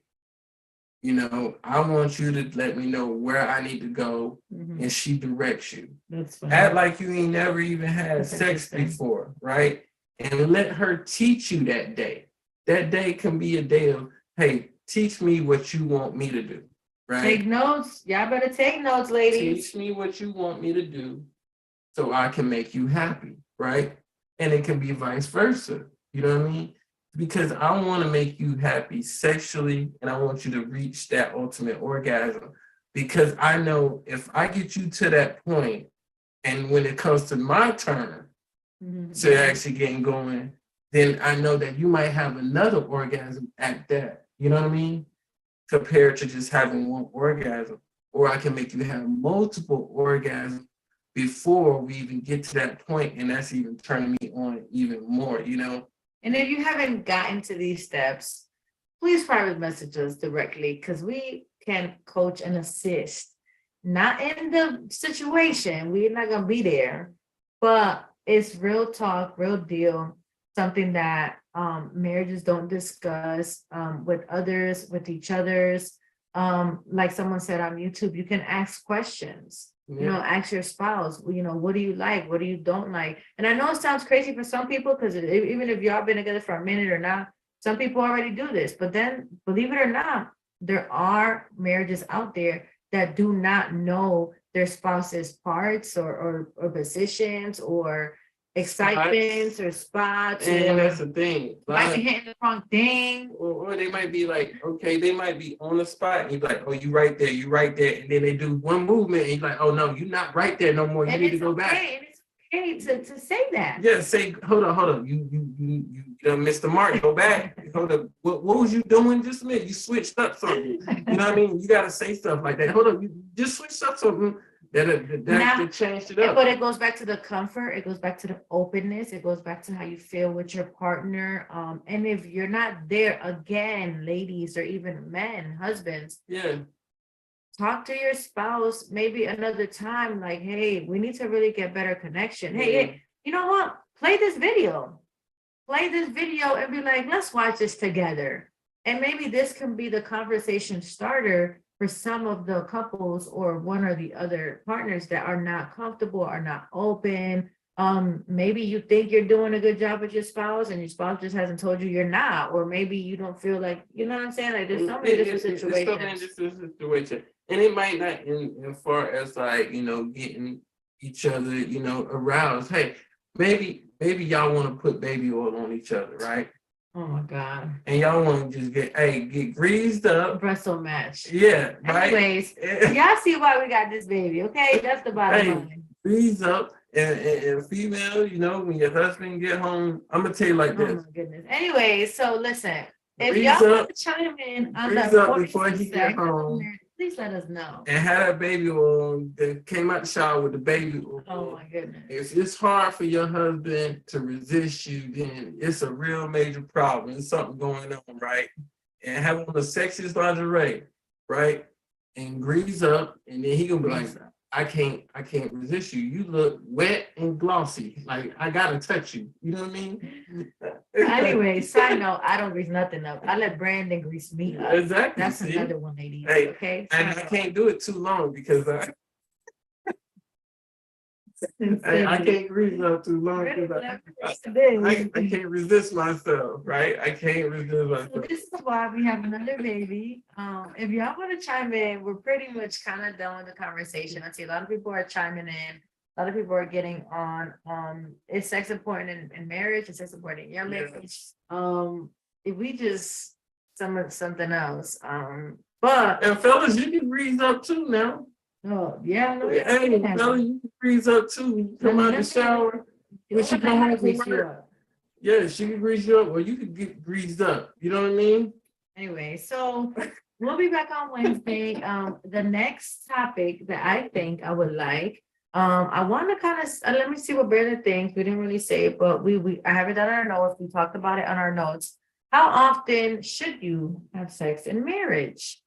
Speaker 2: I want you to let me know where I need to go, and she directs you.
Speaker 1: That's fine.
Speaker 2: Act like you ain't never even had sex before, right? And let her teach you that day. That day can be a day of, hey, teach me what you want me to do, right?
Speaker 1: Take notes. Y'all better take notes, ladies.
Speaker 2: Teach me what you want me to do so I can make you happy, right? And it can be vice versa. You know what I mean? Because I want to make you happy sexually, and I want you to reach that ultimate orgasm. Because I know if I get you to that point, and when it comes to my turn to actually getting going, then I know that you might have another orgasm at that. You know what I mean? Compared to just having one orgasm. Or I can make you have multiple orgasms before we even get to that point, and that's even turning me on even more,
Speaker 1: And if you haven't gotten to these steps, please private message us directly, because we can coach and assist. Not in the situation, we're not going to be there, but it's real talk, real deal, something that marriages don't discuss with others, with each others. Like someone said on YouTube, you can ask questions. Ask your spouse, what do you like? What do you don't like? And I know it sounds crazy for some people, because even if y'all been together for a minute or not, some people already do this. But then, believe it or not, there are marriages out there that do not know their spouse's parts or positions or excitements or spots.
Speaker 2: And that's the thing.
Speaker 1: Might be hitting the wrong thing.
Speaker 2: Or they might be like, okay, they might be on the spot, and you're like, oh, you right there. And then they do one movement, and you're like, oh, no, you're not right there no more. You need to go back.
Speaker 1: And it's okay to say that.
Speaker 2: Yeah, say, hold on. You missed the mark. Go back. Hold up. What was you doing just a minute? You switched up something. You know what I mean? You got to say stuff like that. Hold up. You just switched up something. That changed it up.
Speaker 1: But it goes back to the comfort. It goes back to the openness. It goes back to how you feel with your partner. And if you're not there, again, ladies or even men, husbands, talk to your spouse maybe another time. Like, hey, we need to really get better connection. Hey, you know what? Play this video and be like, let's watch this together. And maybe this can be the conversation starter for some of the couples or one or the other partners that are not comfortable, are not open. Maybe you think you're doing a good job with your spouse and your spouse just hasn't told you you're not, or maybe you don't feel like, you know what I'm saying? Like there's so many different situations.
Speaker 2: And it might not in far as like, getting each other, aroused. Hey, maybe y'all want to put baby oil on each other, right?
Speaker 1: Oh my God.
Speaker 2: And y'all want to just get greased up.
Speaker 1: Breast match.
Speaker 2: Yeah, right.
Speaker 1: Anyways, y'all see why we got this baby, okay? That's the bottom line.
Speaker 2: Grease up. And female, you know, when your husband get home, I'm gonna tell you like this.
Speaker 1: Oh my goodness. Anyway, so listen, if
Speaker 2: Grease
Speaker 1: y'all
Speaker 2: up.
Speaker 1: want to chime in on
Speaker 2: Grease
Speaker 1: the
Speaker 2: up before he get home.
Speaker 1: please let us know.
Speaker 2: And had that baby on that came out the shower with the baby on.
Speaker 1: Oh my goodness.
Speaker 2: If it's hard for your husband to resist you, then it's a real major problem. There's something going on, right? And have on the sexiest lingerie, right? And grease up, and then he gonna be like, I can't resist you. You look wet and glossy. Like I gotta touch you. You know what I mean?
Speaker 1: Anyway, side note, I don't grease nothing up. I let Brandon grease me up.
Speaker 2: Exactly.
Speaker 1: That's another one, ladies.
Speaker 2: Hey,
Speaker 1: okay.
Speaker 2: And I can't do it too long because I can't grease up too long because I can't resist myself, right? I can't resist myself.
Speaker 1: So this is why we have another baby. If y'all want to chime in, we're pretty much kind of done with the conversation. I see a lot of people are chiming in. A lot of people are getting on. Is sex important in marriage? Is sex important in your marriage? If we just something else. But
Speaker 2: and fellas, you can grease up too now.
Speaker 1: Oh yeah, no,
Speaker 2: hey, fella, you can freeze up too. You come out the shower. When she come home from work. Yeah, she can grease you up, or you can get greased up. You know what I mean?
Speaker 1: Anyway, so we'll be back on Wednesday. The next topic that I think I would like, I want to kind of let me see what Brandon thinks. We didn't really say it, but I have it on our notes. We talked about it on our notes. How often should you have sex in marriage?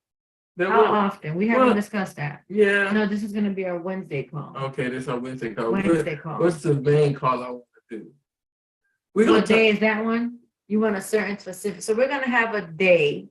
Speaker 1: How often? We haven't discussed that.
Speaker 2: Yeah.
Speaker 1: No, this is going to be our Wednesday call.
Speaker 2: Okay, this is our Wednesday call.
Speaker 1: Call.
Speaker 2: What's the main call I want to do?
Speaker 1: What day is that one? You want a certain specific. So we're going to have a date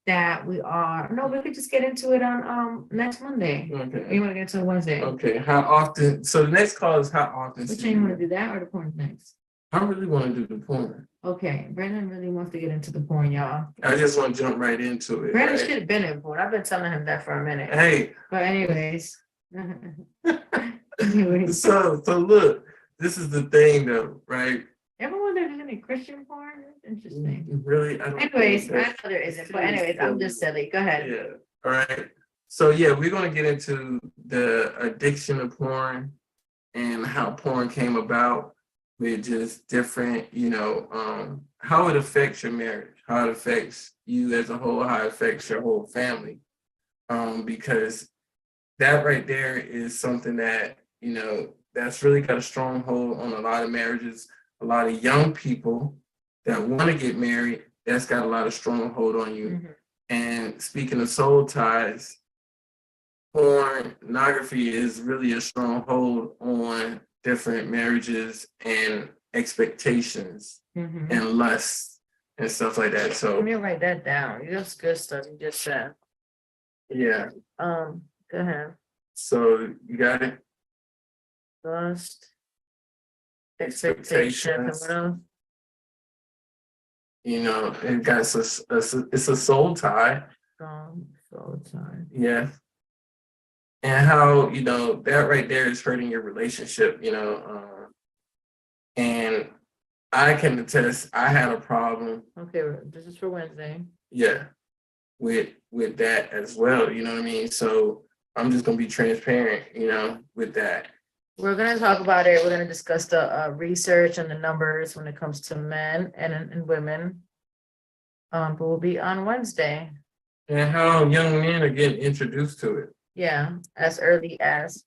Speaker 1: that we could just get into it on next Monday. Okay. You want to get into Wednesday?
Speaker 2: Okay. How often? So the next call is how often?
Speaker 1: Which one you want to do, that or the porn next?
Speaker 2: I really want to do the porn.
Speaker 1: Okay, Brandon really wants to get into the porn, y'all.
Speaker 2: I just want to jump right into it.
Speaker 1: Brandon should have been in porn. I've been telling him that for a minute.
Speaker 2: Hey.
Speaker 1: But anyways.
Speaker 2: So look, this is the thing though, right?
Speaker 1: Everyone there's any Christian porn? Interesting.
Speaker 2: Really?
Speaker 1: Anyways, I know there isn't. But anyways, I'm just silly. Go ahead.
Speaker 2: Yeah. All right. So yeah, we're gonna get into the addiction of porn and how porn came about. With just different, how it affects your marriage, how it affects you as a whole, how it affects your whole family. Because that right there is something that, that's really got a strong hold on a lot of marriages, a lot of young people that want to get married, that's got a lot of strong hold on you. Mm-hmm. And speaking of soul ties, pornography is really a strong hold on different marriages and expectations and lust and stuff like that. So
Speaker 1: let me write that down. That's good stuff you just said.
Speaker 2: Yeah.
Speaker 1: Go ahead.
Speaker 2: So you got it.
Speaker 1: Lust, expectations. What else?
Speaker 2: It got it's a soul tie.
Speaker 1: Soul tie.
Speaker 2: Yeah. And how, that right there is hurting your relationship, and I can attest, I had a problem.
Speaker 1: Okay, this is for Wednesday.
Speaker 2: Yeah, with that as well, you know what I mean? So I'm just going to be transparent, with that.
Speaker 1: We're going to talk about it. We're going to discuss the research and the numbers when it comes to men and women. But we'll be on Wednesday.
Speaker 2: And how young men are getting introduced to it.
Speaker 1: Yeah, as early as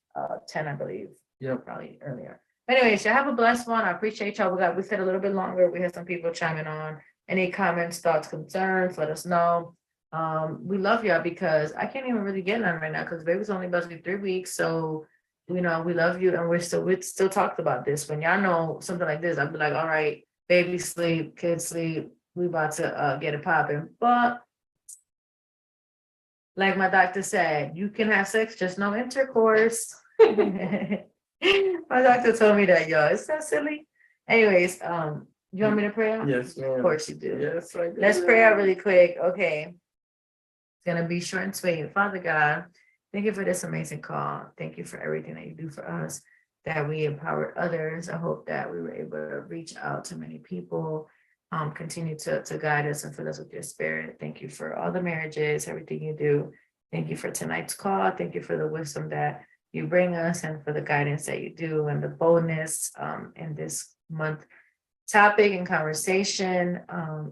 Speaker 1: 10, I believe.
Speaker 2: Yeah,
Speaker 1: probably earlier. Anyways, y'all have a blessed one. I appreciate y'all. We said a little bit longer. We had some people chiming on. Any comments, thoughts, concerns, let us know. We love y'all because I can't even really get none right now because baby's only about to be 3 weeks. So, we love you and we still talked about this. When y'all know something like this, I'd be like, all right, baby sleep, kids sleep. We about to get it popping. But like my doctor said, you can have sex, just no intercourse. My doctor told me that, y'all. It's so silly. Anyways, you want me to pray out?
Speaker 2: Yes, ma'am.
Speaker 1: Of course you do.
Speaker 2: Yes, I do.
Speaker 1: Let's pray out really quick. Okay. It's going to be short and sweet. Father God, thank you for this amazing call. Thank you for everything that you do for us, that we empowered others. I hope that we were able to reach out to many people continue to guide us and fill us with your spirit. Thank you for all the marriages, everything you do. Thank you for tonight's call. Thank you for the wisdom that you bring us and for the guidance that you do and the boldness in this month topic and conversation.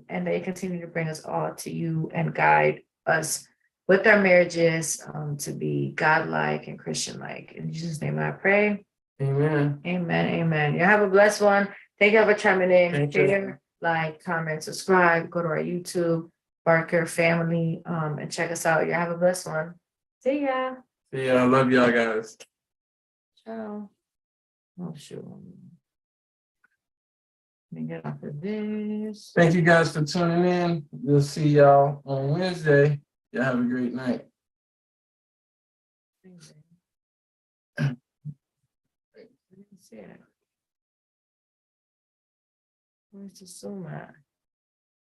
Speaker 1: And that you continue to bring us all to you and guide us with our marriages to be godlike and Christian-like. In Jesus' name I pray.
Speaker 2: Amen.
Speaker 1: Amen. Amen. You have a blessed one. Thank you for chiming in.
Speaker 2: Thank you.
Speaker 1: Share, like, comment, subscribe, go to our YouTube, Barker Family, and check us out. You have a blessed one. See ya.
Speaker 2: See ya. I love y'all guys.
Speaker 1: Ciao. Oh, shoot. Let me get off of this.
Speaker 2: Thank you guys for tuning in. We'll see y'all on Wednesday. Y'all have a great night.
Speaker 1: Where's the Zoom at?